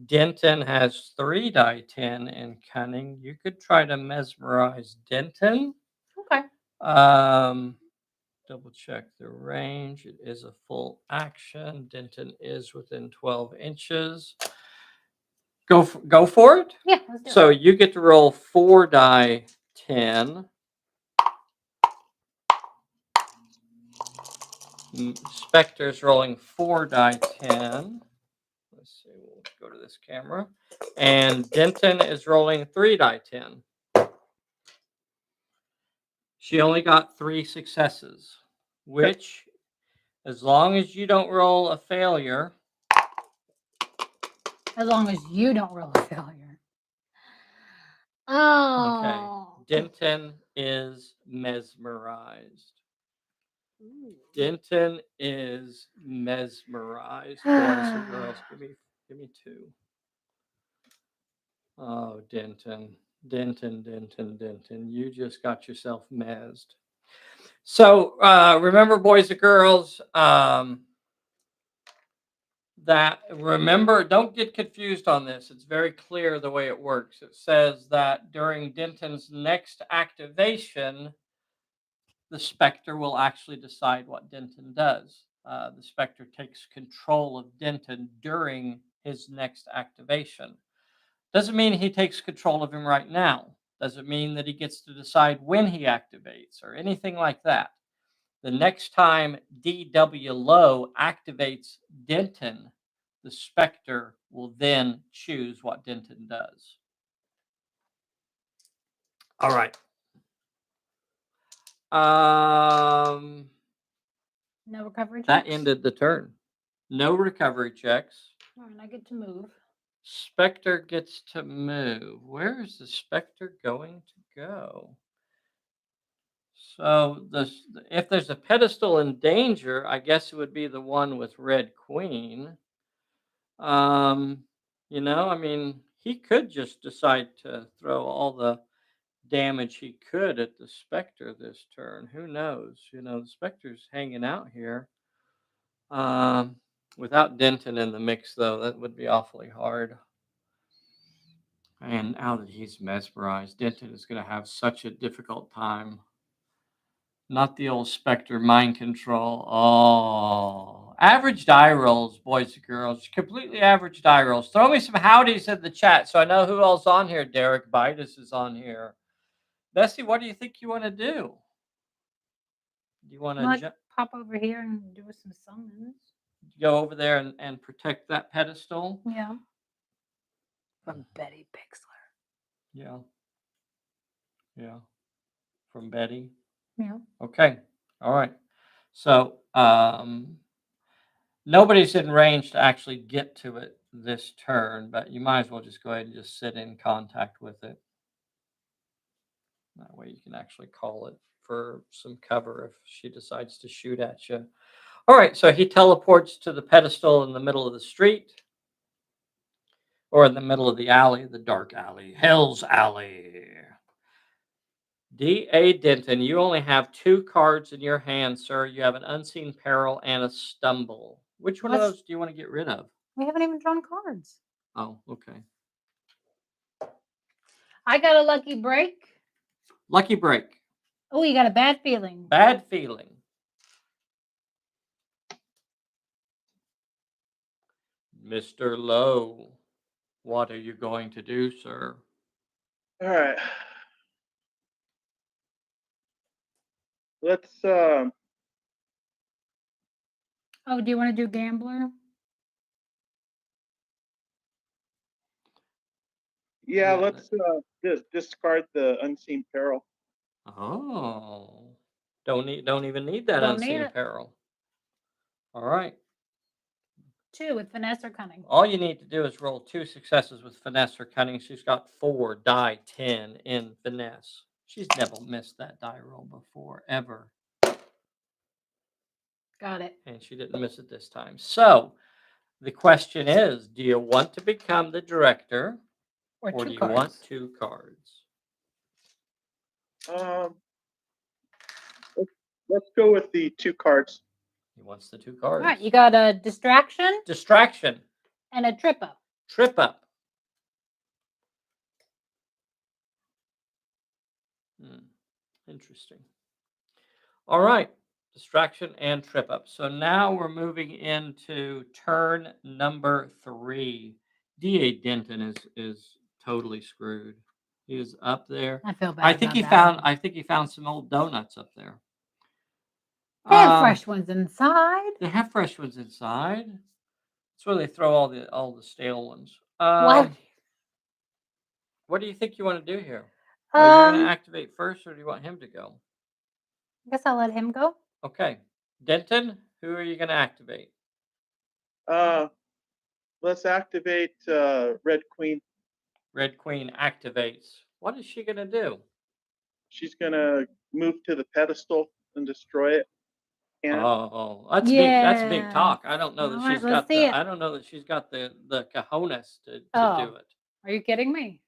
Denton has 3d10 in cunning. You could try to mesmerize Denton. Okay. Double check the range. It is a full action. Denton is within 12 inches. Go for it. Yeah, let's do So it. you get to roll 4d10. Spectre's rolling 4d10. Let's see, we'll go to this camera. And Denton is rolling 3d10. She only got 3 successes, which, as long as you don't roll a failure. As long as you don't roll a failure. Oh. Okay. Denton is mesmerized. Denton is mesmerized. Boys and girls, give me 2. Oh, Denton. You just got yourself mezzed. So remember, boys and girls, don't get confused on this. It's very clear the way it works. It says that during Denton's next activation, the Spectre will actually decide what Denton does. The Spectre takes control of Denton during his next activation. Doesn't mean he takes control of him right now. Doesn't mean that he gets to decide when he activates or anything like that. The next time DW Low activates Denton, the Spectre will then choose what Denton does. All right. No recovery checks? That ended the turn. No recovery checks. All right, I get to move. Spectre gets to move. Where is the Spectre going to go? So if there's a pedestal in danger, I guess it would be the one with Red Queen. I mean, he could just decide to throw all the damage he could at the Spectre this turn. Who knows? The Spectre's hanging out here. Without Denton in the mix, though, that would be awfully hard. And now that he's mesmerized, Denton is going to have such a difficult time. Not the old Spectre mind control. Oh, average die rolls, boys and girls. Completely average die rolls. Throw me some howdies in the chat so I know who else on here. Derek Bitus is on here. Bessie, what do you think you want to do? Do you want to pop over here and do some summons? Go over there and protect that pedestal? Yeah. From Betty Pixler. Yeah. Yeah. From Betty? Yeah. Okay. All right. So nobody's in range to actually get to it this turn, but you might as well just go ahead and just sit in contact with it. That way you can actually call it for some cover if she decides to shoot at you. All right, so he teleports to the pedestal in the middle of the street, or in the middle of the alley, the dark alley, Hell's Alley. D.A. Denton, you only have 2 cards in your hand, sir. You have an Unseen Peril and a Stumble. Which one of those do you want to get rid of? We haven't even drawn cards. Oh, okay. I got a lucky break. Lucky break. Oh, you got a bad feeling. Bad feeling. Mr. Lowe, what are you going to do, sir? All right. Let's. Oh, do you want to do Gambler? Yeah, let's discard the Unseen Peril. Oh, don't even need that Unseen Peril. All right. 2 with Finesse or Cunning. All you need to do is roll 2 successes with Finesse or Cunning. She's got 4 die 10 in Finesse. She's never missed that die roll before, ever. Got it. And she didn't miss it this time. So the question is, do you want to become the director, or do you want 2 cards? Let's go with the 2 cards. He wants the 2 cards. All right, you got a Distraction. Distraction. And a Trip Up. Trip Up. Interesting. All right. Distraction and Trip Up. So now we're moving into turn number 3. D.A. Denton is totally screwed. He is up there. I feel bad. I think he found some old donuts up there. They have fresh ones inside. They have fresh ones inside. That's where they throw all the stale ones. What? What do you think you want to do here? Are you going to activate first, or do you want him to go? I guess I'll let him go. Okay. Denton, who are you going to activate? Let's activate Red Queen. Red Queen activates. What is she going to do? She's going to move to the pedestal and destroy it. Oh, that's big. That's big talk. I don't know that she's got the. I don't know that she's got the cojones to do it. Are you kidding me?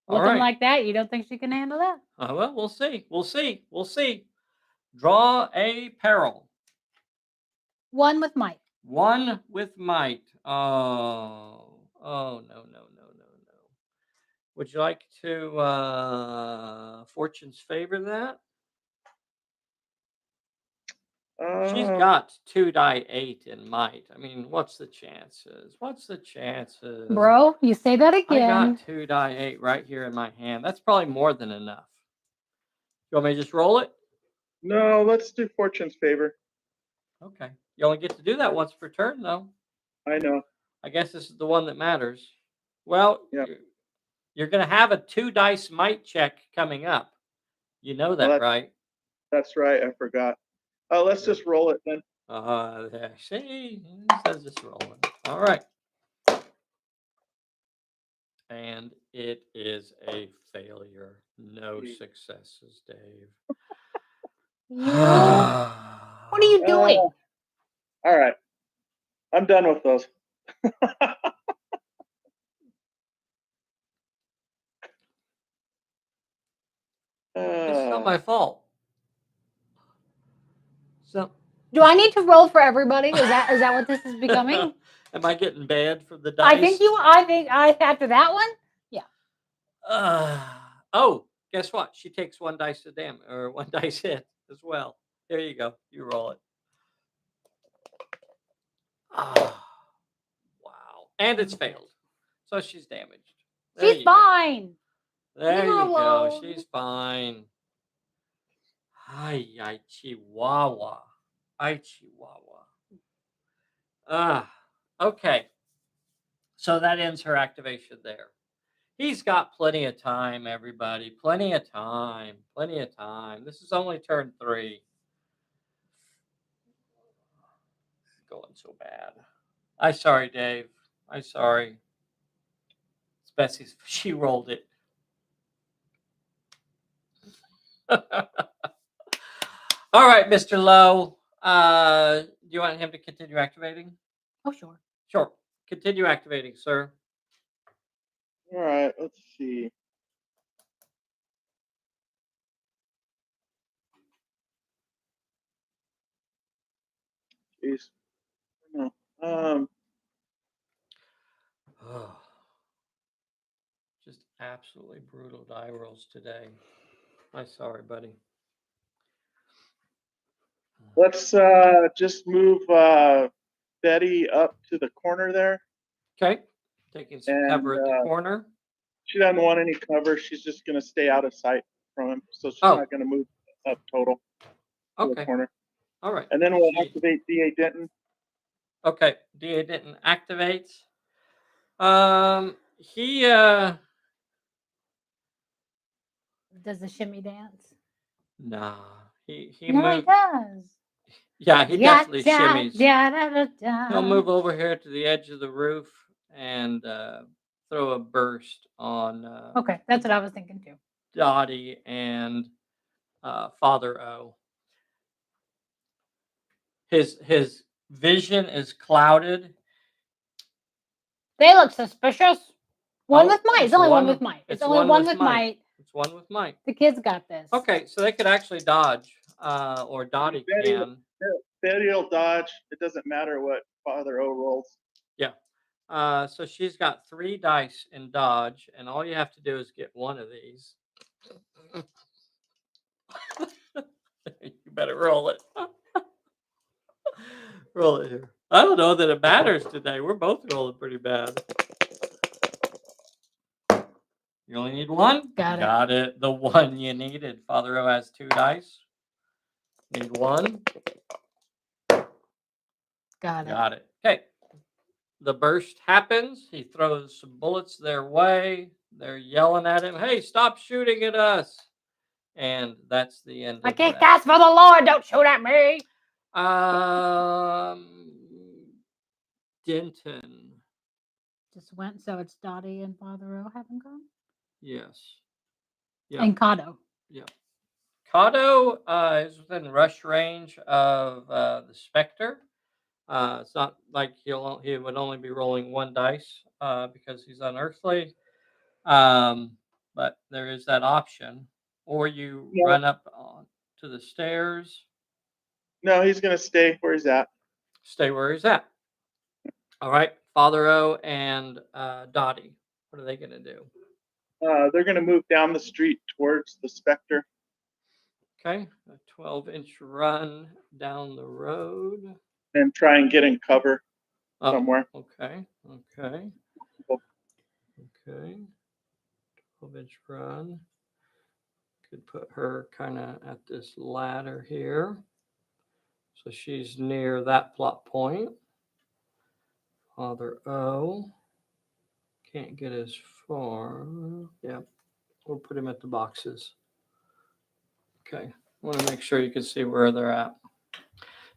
All Looking right. like that, you don't think she can handle that? Well, we'll see. We'll see. We'll see. Draw a peril. 1 with might. 1 with might. Oh, no. Would you like to Fortune's favor that? She's got 2 die 8 in might. I mean, what's the chances? Bro, you say that again. I got 2 die 8 right here in my hand. That's probably more than enough. You want me to just roll it? No, let's do Fortune's favor. Okay. You only get to do that once per turn, though. I know. I guess this is the one that matters. Well, yep. You're going to have a 2 dice might check coming up. You know that, right? That's right. I forgot. Let's just roll it then. See, it says just roll it. All right. And it is a failure. No successes, Dave. What are you doing? All right. I'm done with those. not my fault. So, Do I need to roll for everybody? Is that what this is becoming? am I getting banned from the dice? I think after that one, yeah. Oh, guess what? She takes one dice of damage or one dice hit as well. There you go. You roll it. Oh, wow. And it's failed. So she's damaged. There She's you go. fine. There Leave her you go. alone. She's fine. Ay, Chihuahua. Ay, Chihuahua. Okay. So that ends her activation there. He's got plenty of time, everybody. Plenty of time. Plenty of time. This is only turn 3. It's going so bad. I'm sorry, Dave. I'm sorry. It's Bessie's. She rolled it. All right, Mr. Lowe. Do you want him to continue activating? Oh, sure. Sure. Continue activating, sir. All right, let's see. Jeez. No. Just absolutely brutal die rolls today. I'm sorry, buddy. Let's just move Betty up to the corner there. Okay. Taking some cover at the corner. She doesn't want any cover. She's just going to stay out of sight from him. So she's not going to move up total to the corner. All right. And then we'll activate D.A. Denton. Okay. D.A. Denton activates. He does the shimmy dance? Nah. He no, he does. Yeah, he definitely shimmies. He'll move over here to the edge of the roof and throw a burst on. Okay, that's what I was thinking too. Dottie and Father O. His vision is clouded. They look suspicious. One with might. It's only one with might. It's only one with might. It's one with might. The kids got this. Okay, so they could actually dodge, or Dottie can. Betty will dodge. It doesn't matter what Father O rolls. Yeah. So she's got 3 dice in dodge, and all you have to do is get one of these. You better roll it. Roll it here. I don't know that it matters today. We're both rolling pretty bad. You only need one? Got it. The one you needed. Father O has 2 dice. Need 1. Got it. Okay. The burst happens. He throws some bullets their way. They're yelling at him, "Hey, stop shooting at us." And that's the end I of kick that. ass for the Lord. Don't shoot at me. Denton. Just went, so it's Dottie and Father O haven't gone? Yes. Yeah. And Kato. Yeah. Kato is within rush range of the Spectre. It's not like he would only be rolling 1 dice because he's unearthly. But there is that option. Or you run up to the stairs. No, he's going to stay where he's at. Stay where he's at. All right. Father O and Dottie, what are they going to do? They're going to move down the street towards the Spectre. Okay. A 12-inch run down the road. And try and get in cover somewhere. Okay. 12-inch run. Could put her kind of at this ladder here. So she's near that plot point. Father O. Can't get as far. Yeah. We'll put him at the boxes. Okay. I want to make sure you can see where they're at.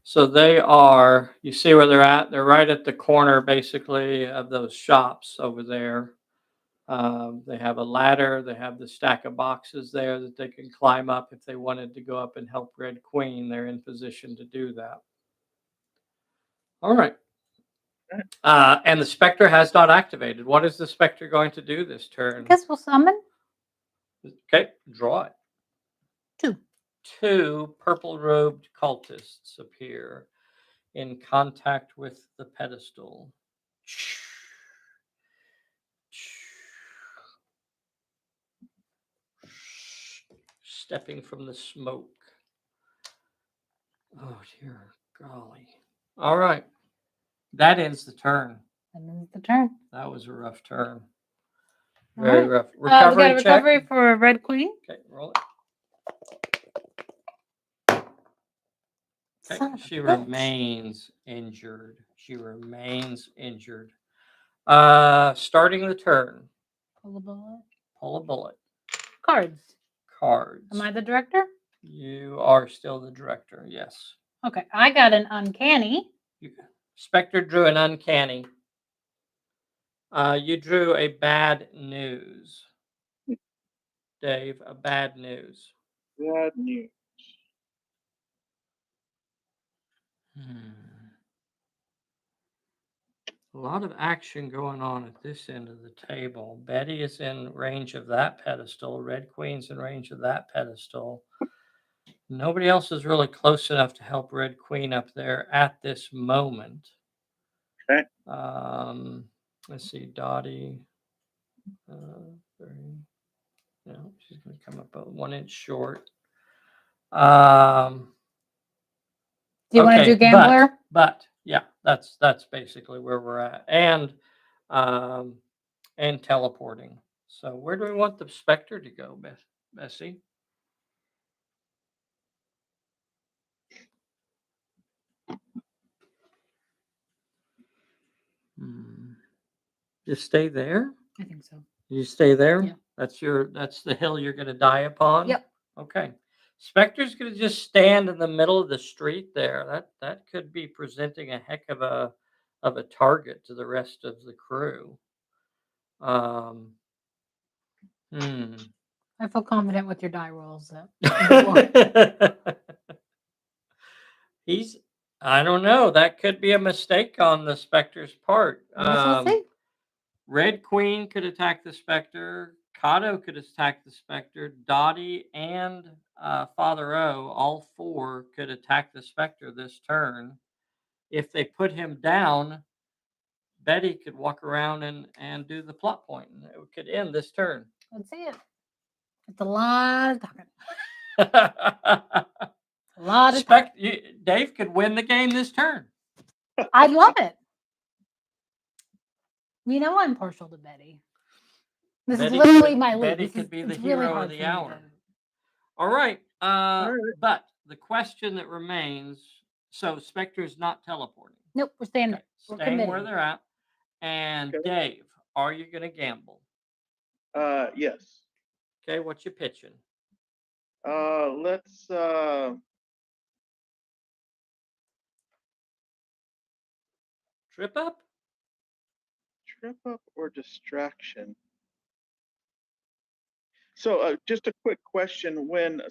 So they are, you see where they're at? They're right at the corner, basically, of those shops over there. They have a ladder. They have the stack of boxes there that they can climb up if they wanted to go up and help Red Queen. They're in position to do that. All right. And the Spectre has not activated. What is the Spectre going to do this turn? I guess we'll summon. Okay, draw it. Two. purple-robed cultists appear in contact with the pedestal. Stepping from the smoke. Oh, dear golly. All right. That ends the turn. And then the turn. That was a rough turn. All Very right. rough. We got Recovery a recovery check. for a red queen. Okay, roll it. Okay, she remains injured. She remains injured. Starting the turn. Pull a bullet. Pull a bullet. Cards. Cards. Am I the director? You are still the director, yes. Okay, I got an uncanny. Spectre drew an uncanny. You drew a bad news. Dave, a bad news. Bad news. A lot of action going on at this end of the table. Betty is in range of that pedestal. Red Queen's in range of that pedestal. Nobody else is really close enough to help Red Queen up there at this moment. Okay. Let's see, Dottie. She's going to come up 1 inch short. Do you want to do gambler? But yeah, that's basically where we're at, and teleporting. So where do we want the Spectre to go, Bessie? Just stay there. I think so. You stay there. Yeah. That's the hill you're going to die upon. Yep. Okay. Spectre's going to just stand in the middle of the street there. That could be presenting a heck of a target to the rest of the crew. I feel confident with your die rolls. I don't know. That could be a mistake on the Spectre's part. We'll see. Red Queen could attack the Spectre. Kato could attack the Spectre. Dottie and Father O, all four, could attack the Spectre this turn. If they put him down, Betty could walk around and do the plot point, and it could end this turn. Let's see it. It's a lot of talking. A lot of Dave could win the game this turn. I love it. You know I'm partial to Betty. This is literally my lead. Betty could be the hero of the hour. All right. But the question that remains, so Spectre's not teleporting. Nope, we're staying there. Staying where they're at. And Dave, are you going to gamble? Yes. Okay, what you pitching? Let's Trip up? Trip up or distraction? So just a quick question. When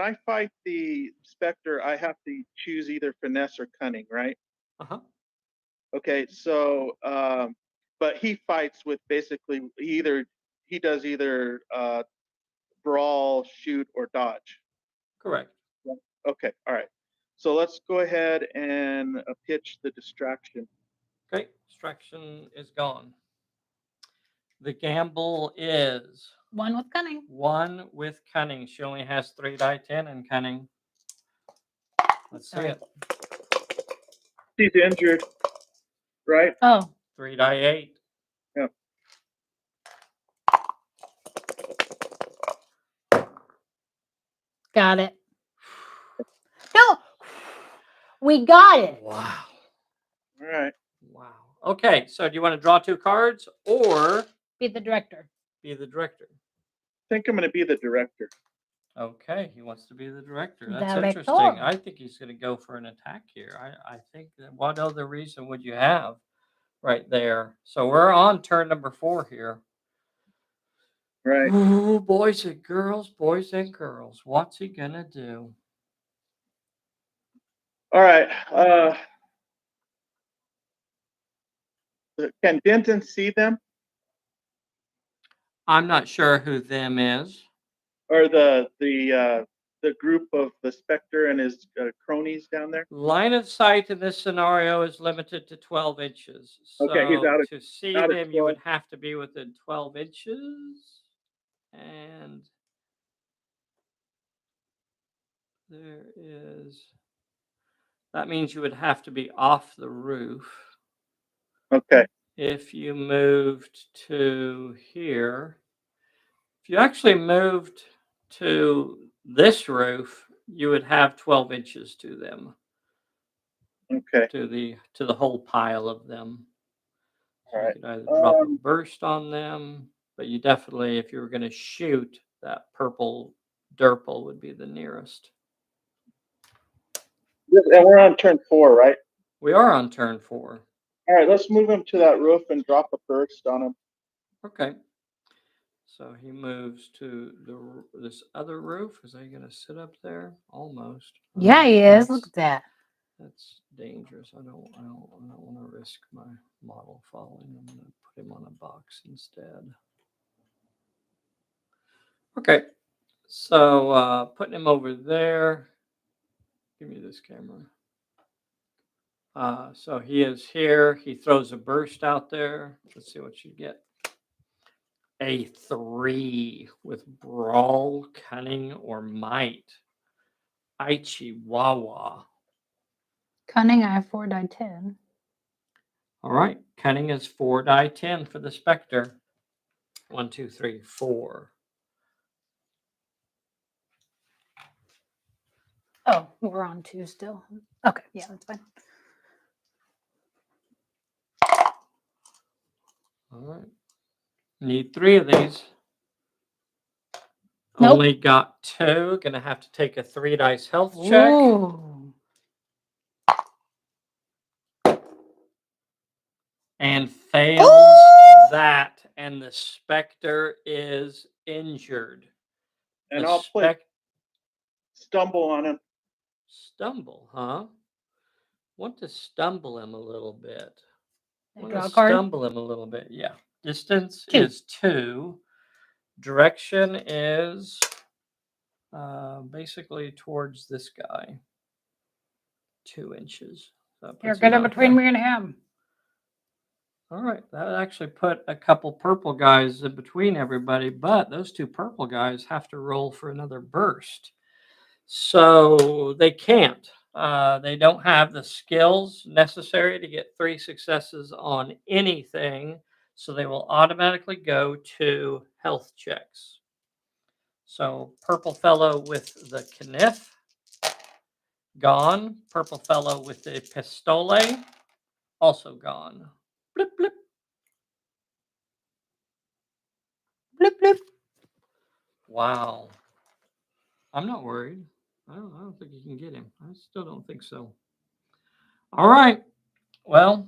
I fight the Spectre, I have to choose either finesse or cunning, right? Uh-huh. Okay, so but he fights with basically he does either brawl, shoot, or dodge. Correct. Okay, all right. So let's go ahead and pitch the distraction. Okay, distraction is gone. The gamble is 1 with cunning. 1 with cunning. She only has 3 die 10 in cunning. Let's see it. She's injured, right? Oh. 3 die 8. Yep. Got it. No, we got it. Wow. All right. Wow. Okay, so do you want to draw 2 cards or be the director? Be the director. I think I'm going to be the director. Okay, he wants to be the director. That's Director. interesting. I think he's going to go for an attack here. I think that what other reason would you have right there? So we're on turn number 4 here. Right. Ooh, boys and girls. What's he going to do? All right. Can Denton see them? I'm not sure who them is. Or the the group of the Spectre and his cronies down there? Line of sight in this scenario is limited to 12 inches. Okay, he's So to see out of him, you 12. would have to be within 12 inches. And there is, that means you would have to be off the roof. Okay. If you moved to here, if you actually moved to this roof, you would have 12 inches to them. Okay. To the whole pile of them. So All you right. could either drop a burst on them, but you definitely, if you were going to shoot, that purple Durple would be the nearest. And we're on turn 4, right? We are on turn 4. All right, let's move him to that roof and drop a burst on him. Okay. So he moves to this other roof. Is he going to sit up there? Almost. Yeah, he is. Look at that. That's dangerous. I don't want to risk my model falling. I'm going to put him on a box instead. Okay. So putting him over there. Give me this camera. So he is here. He throws a burst out there. Let's see what you get. A 3 with brawl, cunning, or might. Chihuahua. Cunning, I have 4 die 10. All right. Cunning is 4 die 10 for the Spectre. 1, 2, 3, 4. Oh, we're on 2 still. Okay, yeah, that's fine. All right. Need 3 of these. Nope. Only got 2. Gonna have to take a 3 dice health check. Ooh. And fails that, and the Spectre is injured. And the I'll play stumble on him. Stumble, huh? Want to stumble him a little bit. Draw a card. Stumble him a little bit. Yeah. Distance 2. is 2. Direction is basically towards this guy. 2 inches. So You're good in between me and him. All right, that would actually put a couple purple guys in between everybody, but those 2 purple guys have to roll for another burst. So they can't. They don't have the skills necessary to get 3 successes on anything, so they will automatically go to health checks. So purple fellow with the kniff, gone. Purple fellow with the pistole, also gone. Blip, blip. Bloop, bloop. Wow. I'm not worried. I don't think you can get him. I still don't think so. All right. Well,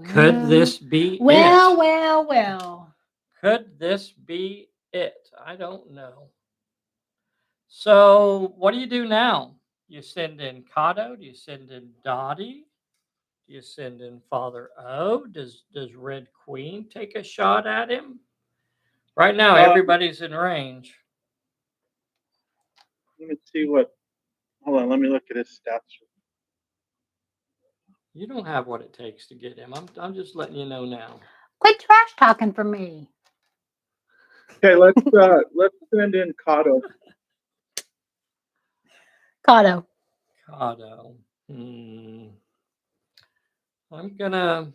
could this be it? Well. Could this be it? I don't know. So what do you do now? You send in Kato? Do you send in Dottie? Do you send in Father O? Does Red Queen take a shot at him? Right now, everybody's in range. Let me see what. Hold on. Let me look at his stats. You don't have what it takes to get him. I'm just letting you know now. Quit trash talking for me. Okay, let's send in Kato. Kato. I'm gonna.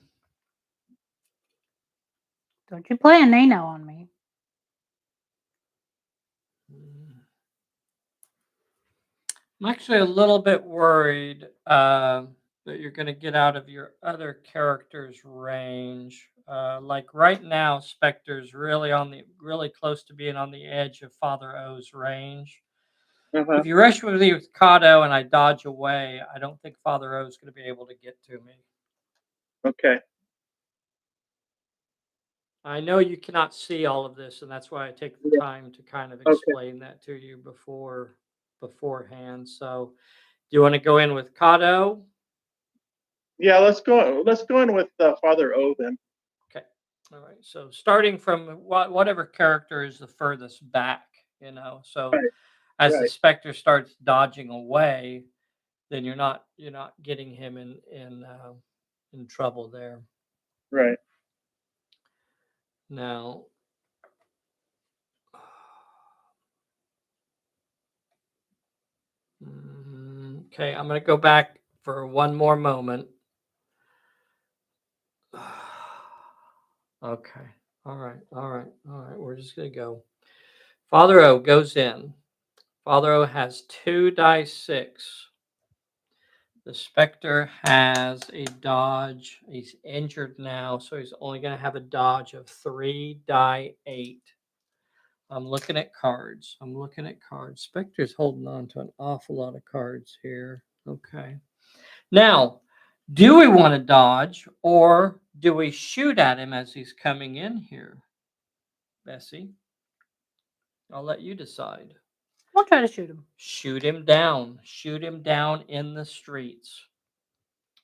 Don't you play a Nano on me. I'm actually a little bit worried that you're going to get out of your other character's range. Like right now, Spectre's really close to being on the edge of Father O's range. If you rush with me with Kato and I dodge away, I don't think Father O is going to be able to get to me. Okay. I know you cannot see all of this, and that's why I take the time to kind of explain that to you beforehand. So, do you want to go in with Kato? Yeah, let's go in with Father O then. Okay. All right. So starting from whatever character is the furthest back, So As the Right. specter starts dodging away, then you're not getting him in trouble there. Right. Now, okay, I'm going to go back for one more moment. Okay. All right. We're just going to go. Father O goes in. Father O has 2 dice 6. The specter has a dodge. He's injured now, so he's only going to have a dodge of 3 die 8. I'm looking at cards. Specter's holding on to an awful lot of cards here. Okay. Now, do we want to dodge or do we shoot at him as he's coming in here? Bessie, I'll let you decide. I'll try to shoot him. Shoot him down. Shoot him down in the streets.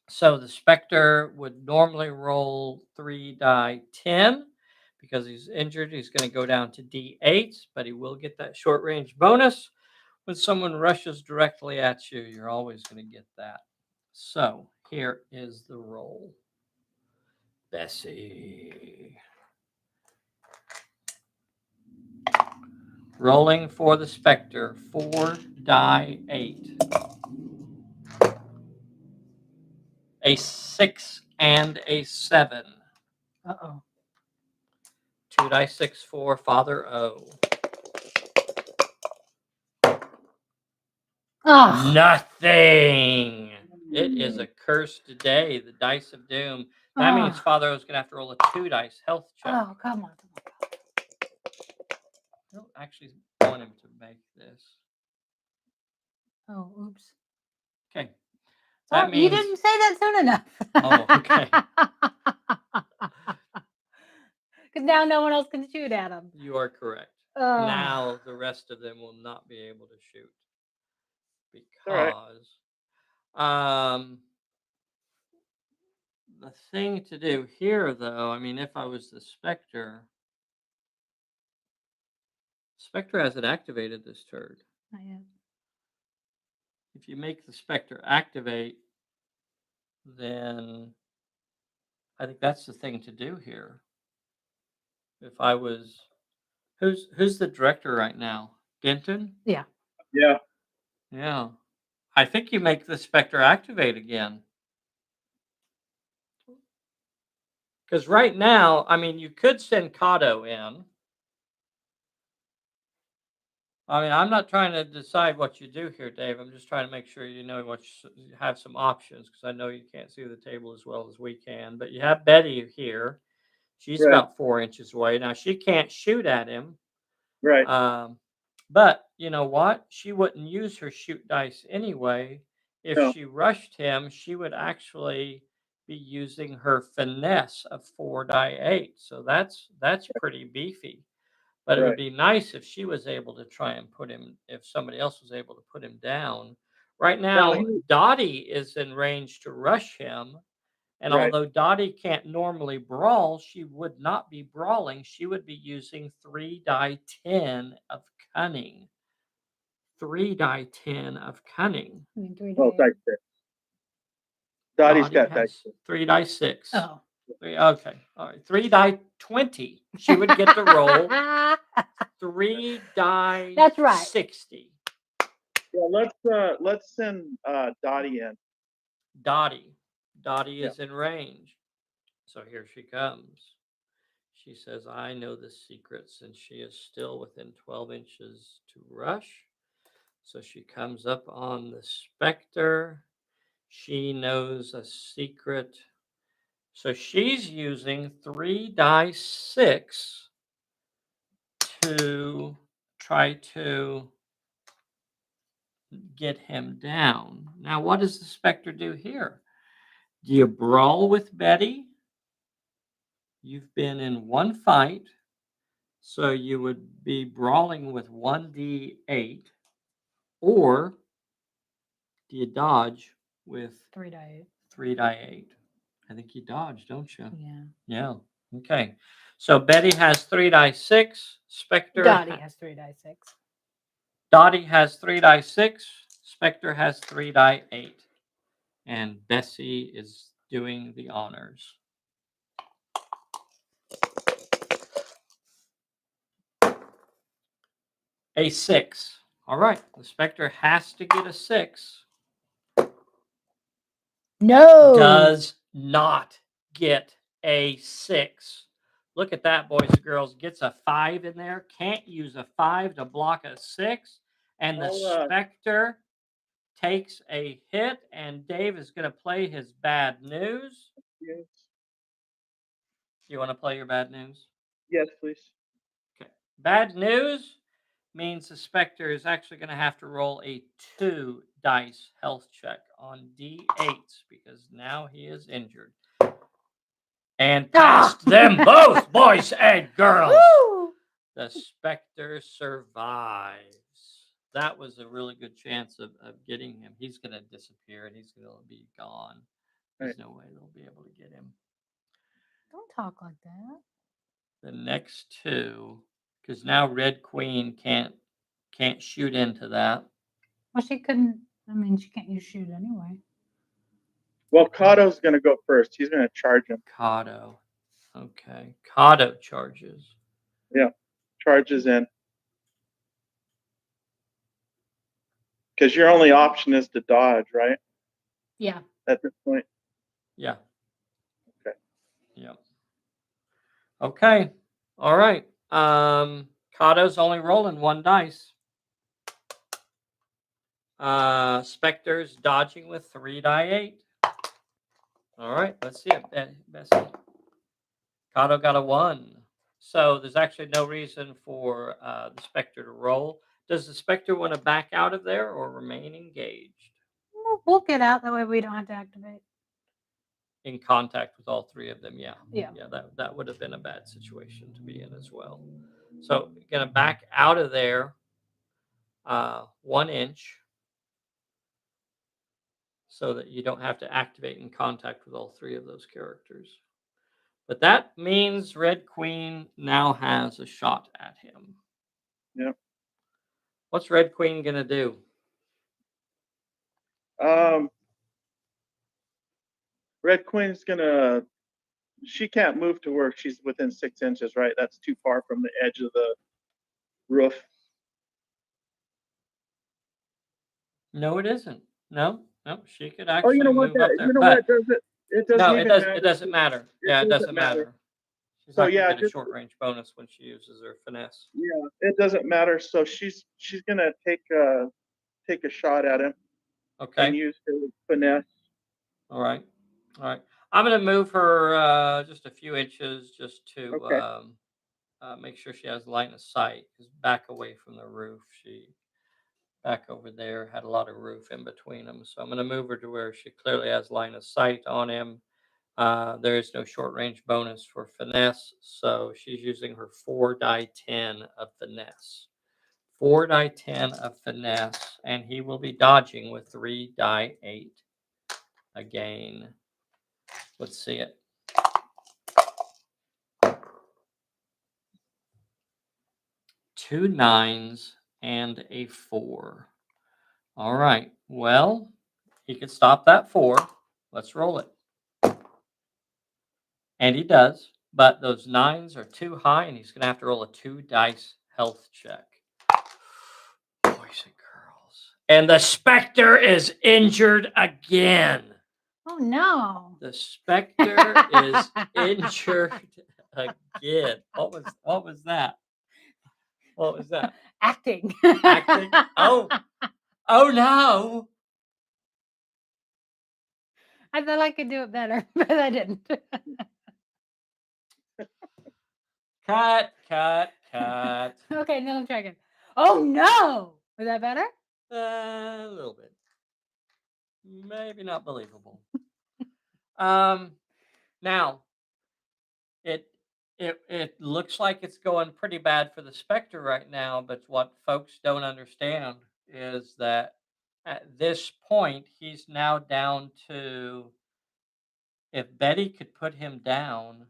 So the specter would normally roll 3 die 10. Because he's injured, he's going to go down to D8s, but he will get that short range bonus. When someone rushes directly at you, you're always going to get that. So here is the roll. Bessie. Rolling for the specter, 4 die 8. A 6 and a 7. Uh-oh. 2 die 6 for Father O. Oh. Nothing. It is a cursed day, the dice of doom. That means Oh. Father O's going to have to roll a 2 dice health check. Oh, come on. I don't actually want him to make this. Oh, oops. Okay. Sorry, you didn't say that soon enough. Oh, okay. Because now no one else can shoot at him. You are correct. Oh. Now the rest of them will not be able to shoot. All right. The thing to do here, though, I mean, if I was the Spectre hasn't activated this turd. Not yet. If you make the Spectre activate, then I think that's the thing to do here. If I was, who's the director right now? Denton? Yeah. Yeah. Yeah. I think you make the Spectre activate again. Because right now, I mean, you could send Kato in. I mean, I'm not trying to decide what you do here, Dave. I'm just trying to make sure you know you have some options, because I know you can't see the table as well as we can. But you have Betty here. She's Right. about 4 inches away. Now, she can't shoot at him. Right. But you know what? She wouldn't use her shoot dice anyway. If No. she rushed him, she would actually be using her finesse of 4 die 8. So that's pretty beefy. But it would Right. be nice if she was able to try and put him, if somebody else was able to put him down. Right now, Dottie is in range to rush him. And Right. although Dottie can't normally brawl, she would not be brawling. She would be using 3 die 10 of cunning. 3 die 10 of cunning. I mean, 3 Oh, days. dice 6. Dottie's Dottie got has dice 6. 3 die 6. Oh. Okay. All right. 3 die 20. She would get to roll 3 die That's right. 60. Yeah, let's send Dottie in. Dottie is in range. So here she comes. She says, I know the secrets, and she is still within 12 inches to rush. So she comes up on the Spectre. She knows a secret. So she's using 3 die 6 to try to get him down. Now, what does the Spectre do here? Do you brawl with Betty? You've been in one fight, so you would be brawling with 1d8, or do you dodge with 3 die 8. 3 die 8? I think you dodge, don't you? Yeah. Yeah. Okay. So Betty has 3 die 6. Spectre. Dottie has 3 die 6. Dottie has 3 die 6. Spectre has 3 die 8. And Bessie is doing the honors. A 6. All right. The Spectre has to get a 6. No. Does not get a 6. Look at that, boys and girls. Gets a 5 in there. Can't use a 5 to block a 6. And the Spectre takes a hit. And Dave is going to play his bad news. Yes. You want to play your bad news? Yes, please. Okay. Bad news means the Spectre is actually going to have to roll a 2 dice health check on D8s because now he is injured. And past them both, boys and girls. Woo! The Spectre survives. That was a really good chance of getting him. He's going to disappear and he's going to be gone. There's no way they'll be able to get him. Don't talk like that. The next 2, because now Red Queen can't shoot into that. Well, she couldn't. I mean, she can't use shoot anyway. Well, Cato's going to go first. He's going to charge him. Cato. Okay. Cato charges. Yeah. Charges in. Because your only option is to dodge, right? Yeah. At this point. Yeah. Okay. Yeah. Okay. All right. Cato's only rolling 1 dice. Spectre's dodging with 3 die 8. All right. Let's see it, Bessie. Cato got a 1. So there's actually no reason for the Spectre to roll. Does the Spectre want to back out of there or remain engaged? We'll get out. That way we don't have to activate. In contact with all 3 of them, yeah. Yeah. That would have been a bad situation to be in as well. So you're going to back out of there 1 inch so that you don't have to activate in contact with all 3 of those characters. But that means Red Queen now has a shot at him. Yep. What's Red Queen going to do? Red Queen's going to... She can't move to where she's within 6 inches, right? That's too far from the edge of the roof. No, it isn't. No, she could actually you know what? move up there. You know but what? It doesn't no, even it matter. doesn't matter. Yeah, it doesn't matter. She's So not yeah, gonna get a short range bonus when she uses her finesse. Yeah, it doesn't matter. So she's gonna take a shot at him. Okay. And use her finesse. All right. I'm gonna move her just a few inches just to make sure she has line of sight. Because back away from the roof, she back over there had a lot of roof in between them. So I'm gonna move her to where she clearly has line of sight on him. There is no short range bonus for finesse, so she's using her 4 die 10 of finesse. 4 die 10 of finesse, and he will be dodging with 3 die 8 again. Let's see it. Two 9s and a 4. All right. Well, he could stop that 4. Let's roll it. And he does, but those 9s are too high, and he's going to have to roll a 2 dice health check. Boys and girls. And the Spectre is injured again. Oh, no. The Spectre is injured again. What was that? What was that? Acting. Acting? Oh no. I thought I could do it better, but I didn't. Cut. Okay, no, I'm trying. Oh, no. Was that better? A little bit. Maybe not believable. Now, it looks like it's going pretty bad for the Spectre right now, but what folks don't understand is that at this point, he's now down to, if Betty could put him down,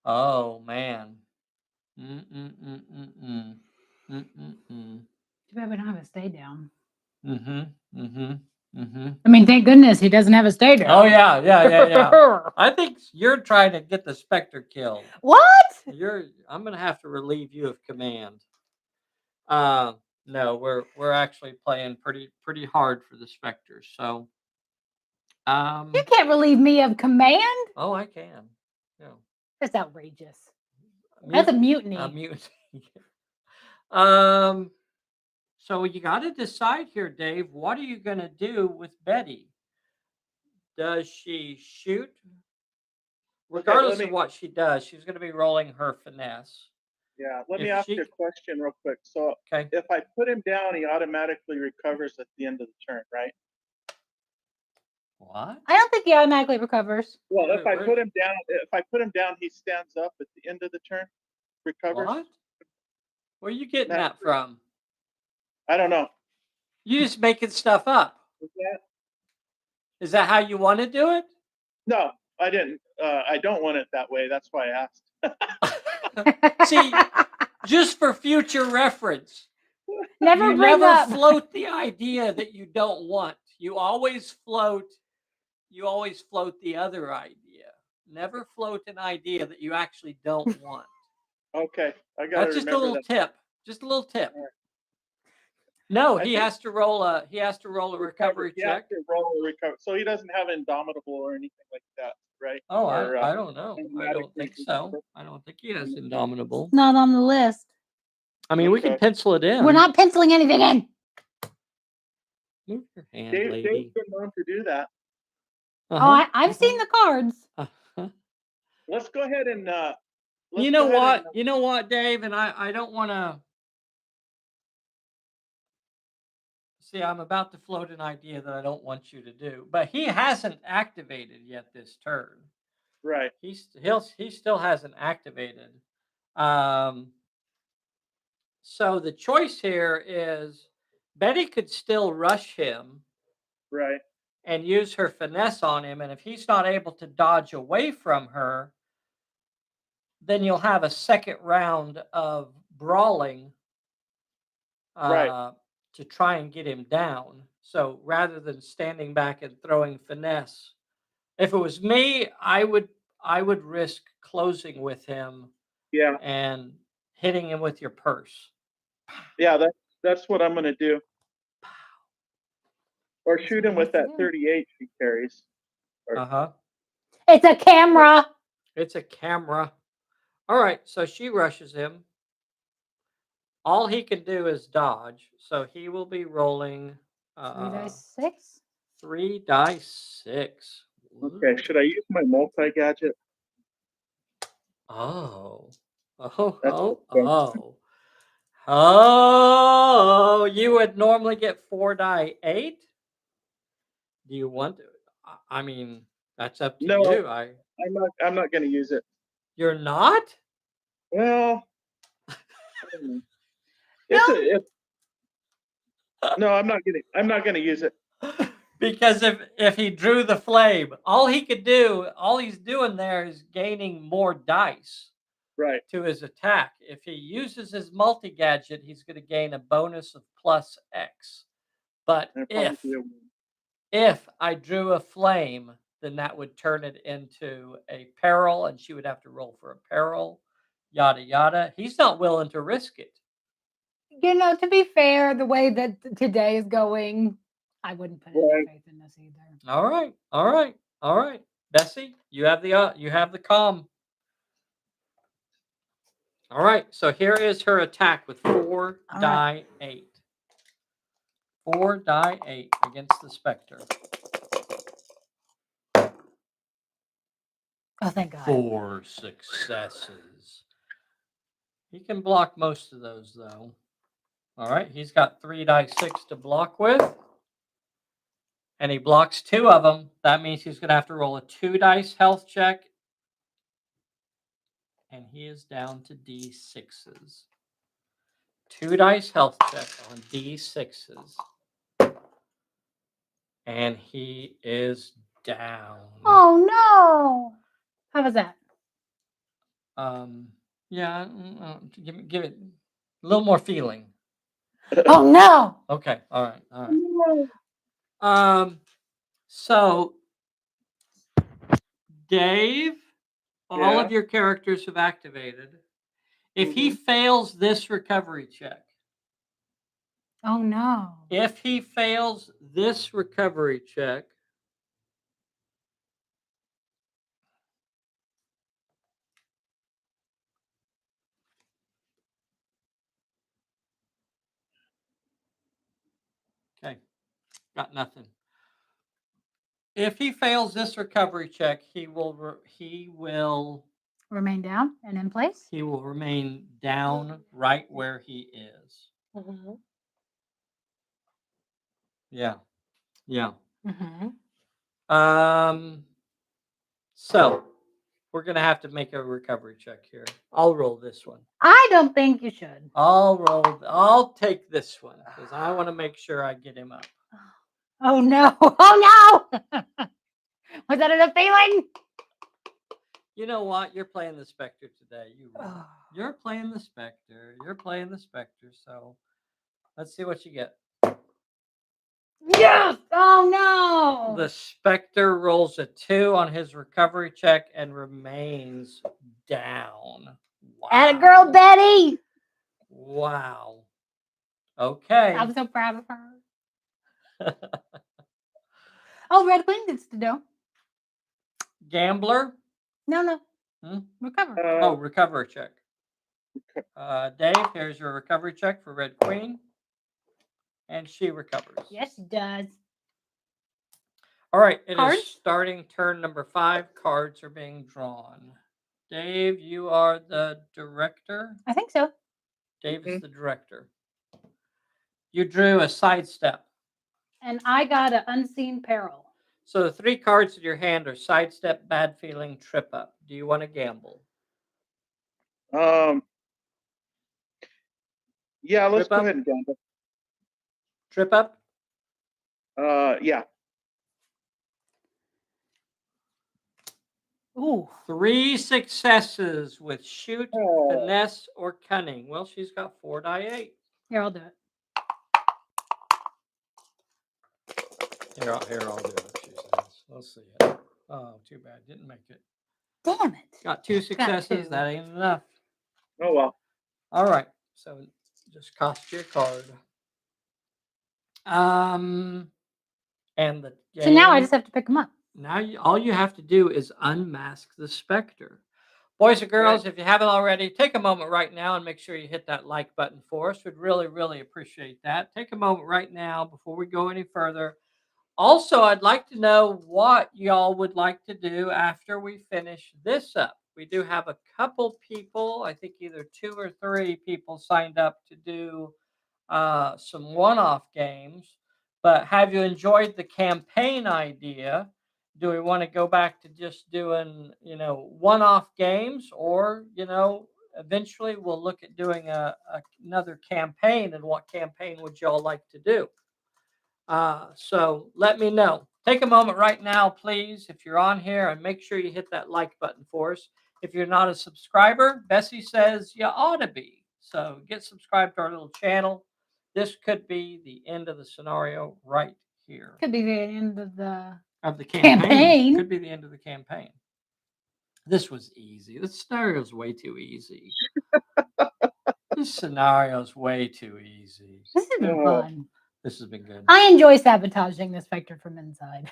oh man. Too bad we don't have a stay down. I mean, thank goodness he doesn't have a stay down. Oh yeah. I think you're trying to get the Spectre killed. What? I'm gonna have to relieve you of command. No, we're actually playing pretty hard for the Spectre. So, You can't relieve me of command. Oh, I can. Yeah. That's outrageous. That's a mutiny. A mutiny. So you got to decide here, Dave. What are you gonna do with Betty? Does she shoot? Regardless of what she does, she's going to be rolling her finesse. Yeah, let me ask you a question real quick. So if I put him down, he automatically recovers at the end of the turn, right? What? I don't think he automatically recovers. Well, if I put him down, he stands up at the end of the turn, recovers. What? Where are you getting that from? I don't know. You just making stuff up. Is that how you want to do it? No, I didn't. I don't want it that way. That's why I asked. See, just for future reference, never float the idea that you don't want. You always float the other idea. Never float an idea that you actually don't want. Okay, I got. That's just a little tip. Just a little tip. Right. No, he has to roll a recovery check. He has to roll a recovery. So he doesn't have Indomitable or anything like that, right? Oh, I don't know. I don't think so. I don't think he has Indomitable. It's not on the list. I mean, we can pencil it in. We're not penciling anything in. Move your hand, lady. Dave's been known to do that. Oh, I've seen the cards. Let's go ahead and. You know what? You know what, Dave? And I don't want to. See, I'm about to float an idea that I don't want you to do, but he hasn't activated yet this turn. Right. He still hasn't activated. So the choice here is Betty could still rush him. Right. And use her finesse on him, and if he's not able to dodge away from her, then you'll have a second round of brawling. Right. To try and get him down. So rather than standing back and throwing finesse, if it was me, I would risk closing with him. Yeah. And hitting him with your purse. Yeah, that's what I'm gonna do. Or shoot him with that 38 she carries. It's a camera. It's a camera. All right, so she rushes him. All he can do is dodge, so he will be rolling 3 dice 6. 3 dice 6. Okay, should I use my multi-gadget? Oh, you would normally get 4 die 8? Do you want to? I mean, that's up to you. I'm not going to use it. You're not? Well, no, I'm not going to use it. Because if he drew the flame, all he's doing there is gaining more dice. Right. To his attack. If he uses his multi-gadget, he's going to gain a bonus of plus X. But if I drew a flame, then that would turn it into a peril, and she would have to roll for a peril, yada, yada. He's not willing to risk it. You know, to be fair, the way that today is going, I wouldn't put any faith in this either. All right. Bessie, you have the calm. All right, so here is her attack with 4 die 8. 4 die 8 against the Spectre. Oh, thank God. 4 successes. He can block most of those, though. All right, he's got 3 die 6 to block with. And he blocks 2 of them. That means he's going to have to roll a 2 dice health check. And he is down to D6s. 2 dice health check on D6s. And he is down. Oh no! How was that? Yeah, give it a little more feeling. Oh no! Okay, all right, all right. So Dave, all Yeah. of your characters have activated. If he Mhm. fails this recovery check, Oh no! if he fails this recovery check, okay, got nothing. If he fails this recovery check, he will Remain down and in place. remain down right where he is. Mm-hmm. Yeah. Yeah. Mm-hmm. So we're gonna have to make a recovery check here. I'll roll this one. I don't think you should. I'll take this one because I want to make sure I get him up. Oh no! Oh no! Was that a feeling? You know what? You're playing the Spectre today. You're playing the Spectre. You're playing the Spectre. So let's see what you get. Yes! Oh no! The Spectre rolls a 2 on his recovery check and remains down. Wow. Atta girl, Betty! Wow. Okay. I'm so proud of her. Oh, Red Queen gets to do. Gambler. No. Hmm? Recover. Oh, recovery check. Dave, here's your recovery check for Red Queen. And she recovers. Yes, she does. All right. It is Cards? starting turn number 5. Cards are being drawn. Dave, you are the director. I think so. Dave is the director. You drew a sidestep. And I got an unseen peril. So the 3 cards in your hand are sidestep, bad feeling, trip up. Do you want to gamble? Yeah, let's Trip go up? ahead and gamble. Trip up? Yeah. Ooh. 3 successes with shoot, Oh. finesse, or cunning. Well, she's got 4 die 8. Here, I'll do it. Here, I'll do it. She says. Let's see it. Oh, too bad. Didn't make it. Damn it. Got 2 successes. 2. That ain't enough. Oh well. All right. So just cost you a card. And the game, So now I just have to pick them up. Now all you have to do is unmask the Spectre. Boys and girls, if you haven't already, take a moment right now and make sure you hit that like button for us. We'd really, really appreciate that. Take a moment right now before we go any further. Also, I'd like to know what y'all would like to do after we finish this up. We do have a couple people, I think either 2 or 3 people signed up to do some one-off games. But have you enjoyed the campaign idea? Do we want to go back to just doing, one-off games, or, eventually we'll look at doing another campaign? And what campaign would y'all like to do? So let me know. Take a moment right now, please, if you're on here, and make sure you hit that like button for us. If you're not a subscriber, Bessie says you ought to be. So get subscribed to our little channel. This could be the end of the scenario right here. Could be the end of the campaign. Could be the end of the campaign. This was easy. This scenario is way too easy. This scenario is way too easy. This has been fun. This has been good. I enjoy sabotaging the Spectre from inside.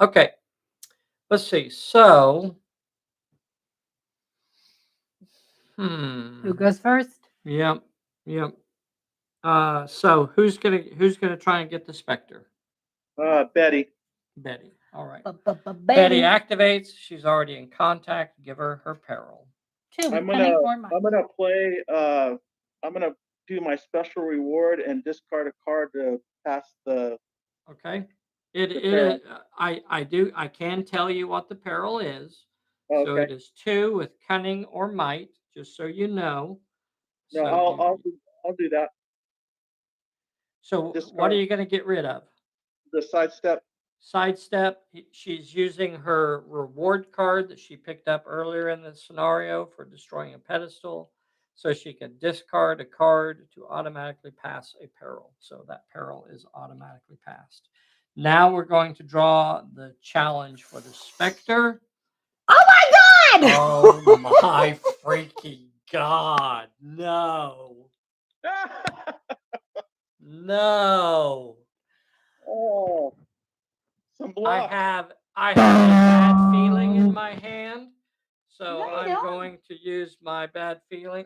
Okay. Let's see. So, Who goes first? Yep. So who's gonna try and get the Spectre? Betty. Betty. All right. Betty activates. She's already in contact. Give her her peril. I'm gonna play. I'm gonna do my special reward and discard a card to pass the. Okay. I can tell you what the peril is. Okay. So it is 2 with cunning or might, just so you know. No, So I'll do that. So what are you going to get rid of? The sidestep. Sidestep. She's using her reward card that she picked up earlier in the scenario for destroying a pedestal. So she can discard a card to automatically pass a peril. So that peril is automatically passed. Now we're going to draw the challenge for the Spectre. Oh my God! Oh my freaking God. No. No. Oh, some I bluff. have a bad feeling in my hand. So No, you I'm don't. going to use my bad feeling.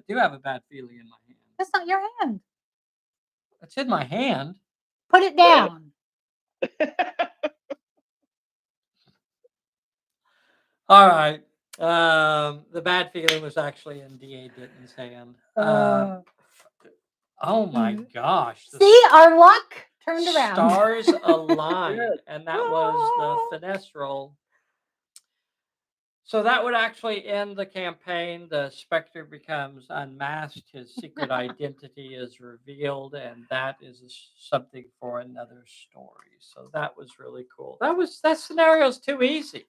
Do have a bad feeling in my hand. That's not your hand. It's in my hand. Put it down. All right. The bad feeling was actually in D.A. Ditton's hand. Oh my gosh. See, our luck turned around. Stars aligned. Yes. And that was the finesse roll. So that would actually end the campaign. The Spectre becomes unmasked. His secret identity is revealed, and that is something for another story. So that was really cool. That scenario is too easy.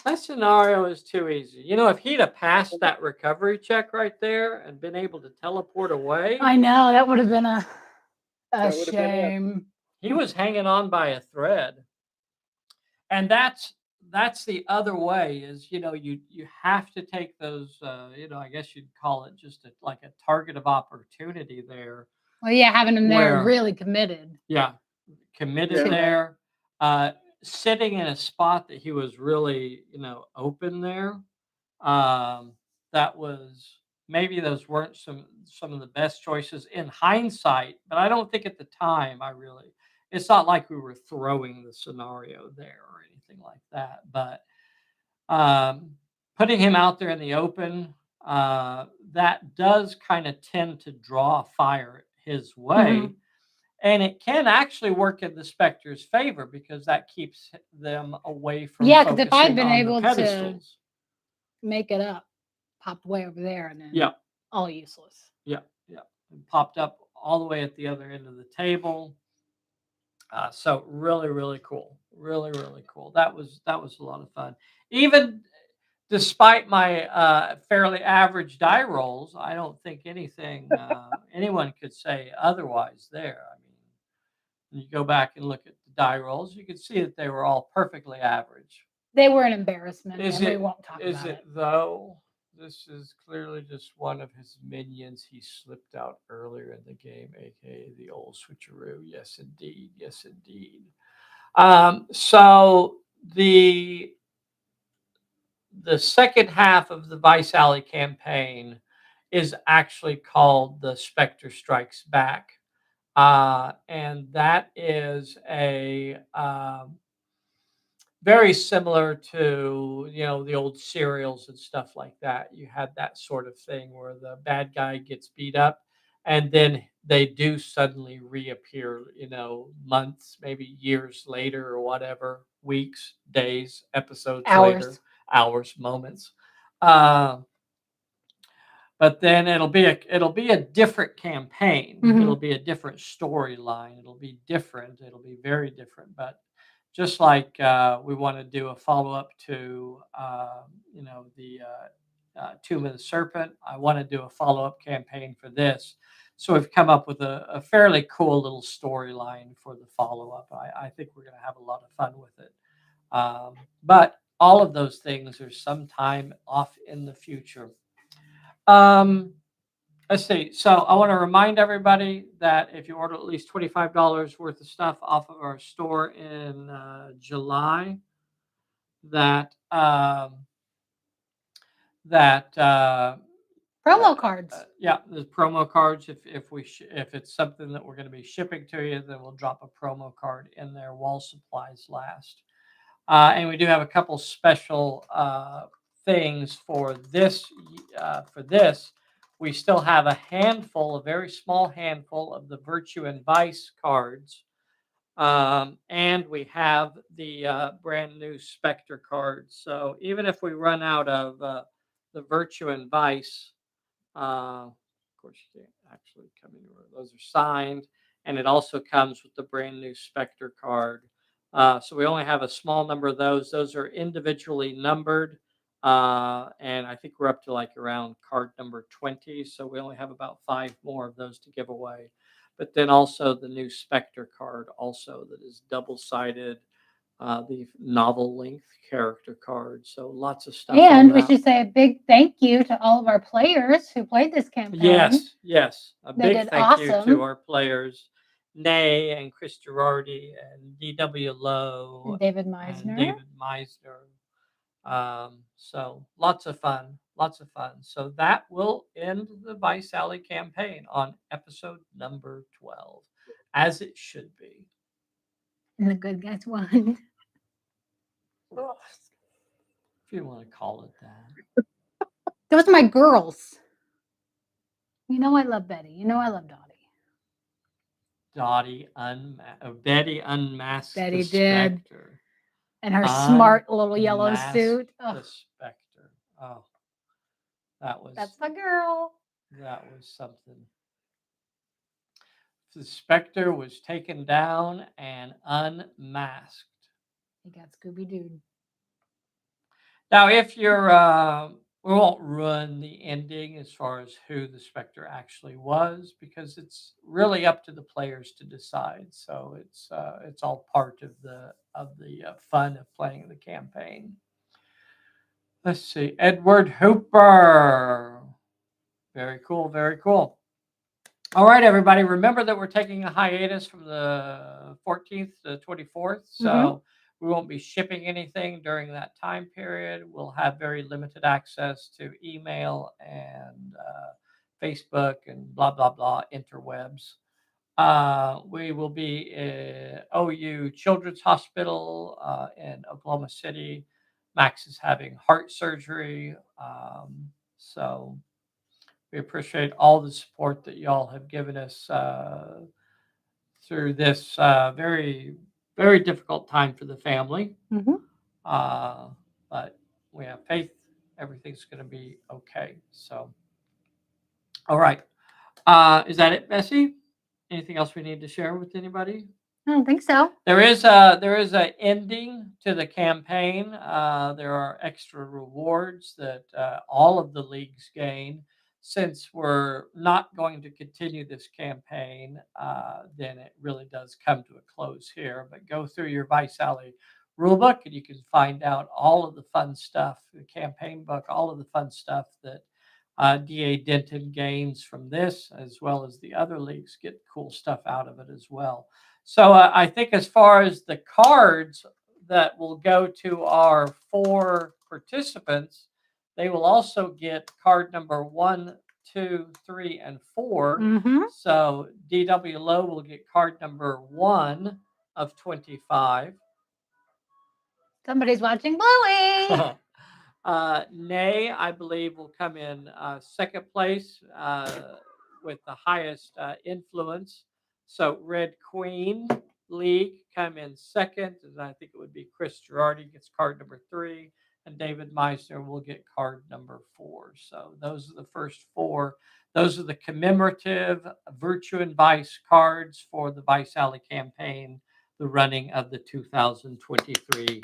That scenario is too easy. You know, if he'd have passed that recovery check right there and been able to teleport away, I know that would have been a That would have been it. shame. he was hanging on by a thread. And that's the other way is, you know, you have to take those, you know, I guess you'd call it just like a target of opportunity there. Well, yeah, having him there Where- really committed. Yeah, committed Yeah. there, sitting in a spot that he was really, you know, open there. That was maybe those weren't some of the best choices in hindsight, but I don't think at the time it's not like we were throwing the scenario there or anything like that. But putting him out there in the open, that does kind of tend to draw fire his way. And it can actually work in the Spectre's favor because that keeps them away from because if I'd been focusing on able the to pedestals. make it up, popped way over there, and then Yeah. all useless. Yeah. And popped up all the way at the other end of the table. So really, really cool. Really, really cool. That was a lot of fun. Even despite my fairly average die rolls, I don't think anyone could say otherwise there. I mean, when you go back and look at the die rolls, you can see that they were all perfectly average. They were an embarrassment, Is and we it- won't talk Is about it it. though? This is clearly just one of his minions he slipped out earlier in the game, aka the old switcheroo. Yes, indeed. Yes, indeed. So the second half of the Vice Alley campaign is actually called The Spectre Strikes Back. And that is a very similar to, you know, the old serials and stuff like that. You had that sort of thing where the bad guy gets beat up and then they do suddenly reappear, you know, months, maybe years later or whatever, weeks, days, episodes later, hours, moments. But then it'll be a different campaign. It'll be a different storyline. It'll be different. It'll be very different. But just like we want to do a follow up to you know, the Tomb of the Serpent, I want to do a follow up campaign for this. So we've come up with a fairly cool little storyline for the follow up. I think we're going to have a lot of fun with it. But all of those things are sometime off in the future. Let's see. So I want to remind everybody that if you order at least $25 worth of stuff off of our store in July, that promo cards. Yeah, there's promo cards. If it's something that we're going to be shipping to you, then we'll drop a promo card in there while supplies last. And we do have a couple special things for this. We still have a very small handful of the Virtue and Vice cards. And we have the brand new Spectre cards. So even if we run out of the Virtue and Vice, of course, you can't actually come anywhere. Those are signed. And it also comes with the brand new Spectre card. So we only have a small number of those. Those are individually numbered. And I think we're up to like around card number 20. So we only have about 5 more of those to give away. But then also the new Spectre card also that is double-sided, the novel length character card. So lots of stuff. And we should say a big thank you to all of our players who played this campaign. Yes. A They big did thank you awesome. to our players, Nay and Chris Girardi and D.W. Lowe And David Meisner. So lots of fun. So that will end the Vice Alley campaign on episode number 12, as it should be. And the good guys won. If you want to call it that. Those are my girls. You know I love Betty. You know I love Dottie. Betty unmasked Betty the did. Spectre. And her smart little yellow suit. The Spectre. Oh, that's my girl. That was something. The Spectre was taken down and unmasked. He got Scooby-Dooed. Now, if you're, we won't ruin the ending as far as who the Spectre actually was, because it's really up to the players to decide. So it's all part of the fun of playing the campaign. Let's see, Edward Hooper. Very cool, very cool. All right, everybody. Remember that we're taking a hiatus from the 14th to the 24th. So we won't be shipping anything during that time period. We'll have very limited access to email and Facebook and blah, blah, blah, interwebs. We will be at OU Children's Hospital in Oklahoma City. Max is having heart surgery. So we appreciate all the support that y'all have given us through this very, very difficult time for the family. But we have faith everything's going to be okay. So, all right. Is that it, Bessie? Anything else we need to share with anybody? I don't think so. There is an ending to the campaign. There are extra rewards that all of the leagues gain. Since we're not going to continue this campaign, then it really does come to a close here. But go through your Vice Alley rulebook and you can find out all of the fun stuff, the campaign book, all of the fun stuff that D.A. Denton gains from this, as well as the other leagues get cool stuff out of it as well. So I think as far as the cards that will go to our 4 participants, they will also get card number 1, 2, 3, and 4. So D.W. Lowe will get card number 1 of 25. Somebody's watching Bluey. Nay, I believe, will come in second place with the highest influence. So Red Queen League come in second, and I think it would be Chris Girardi gets card number 3, and David Meisner will get card number 4. So those are the first 4. Those are the commemorative Virtue and Vice cards for the Vice Alley campaign, the running of the 2023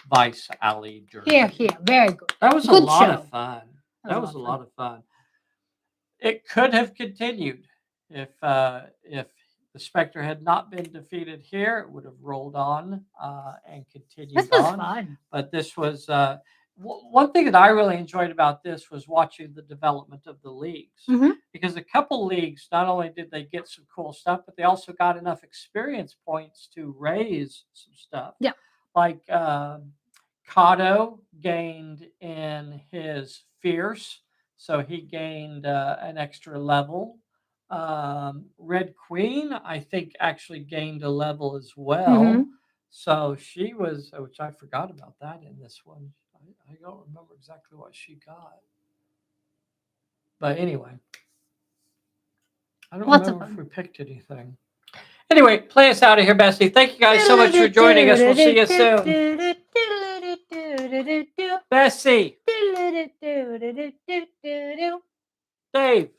Vice Alley journey. Here. Very good. That was good a lot show. of fun. That was a lot of fun. It could have continued if the Spectre had not been defeated here. It would have rolled on and continued. This was fun. But this was one thing that I really enjoyed about this was watching the development of the leagues, because a couple leagues, not only did they get some cool stuff, but they also got enough experience points to raise some stuff. Yeah. Like Kato gained in his Fierce, so he gained an extra level. Red Queen, I think, actually gained a level as well. So she was, which I forgot about that in this one. I don't remember exactly what she got. But anyway, I don't remember if we picked anything. Anyway, play us out of here, Bessie. Thank you guys so much for joining us. We'll see you soon. Bessie. Dave.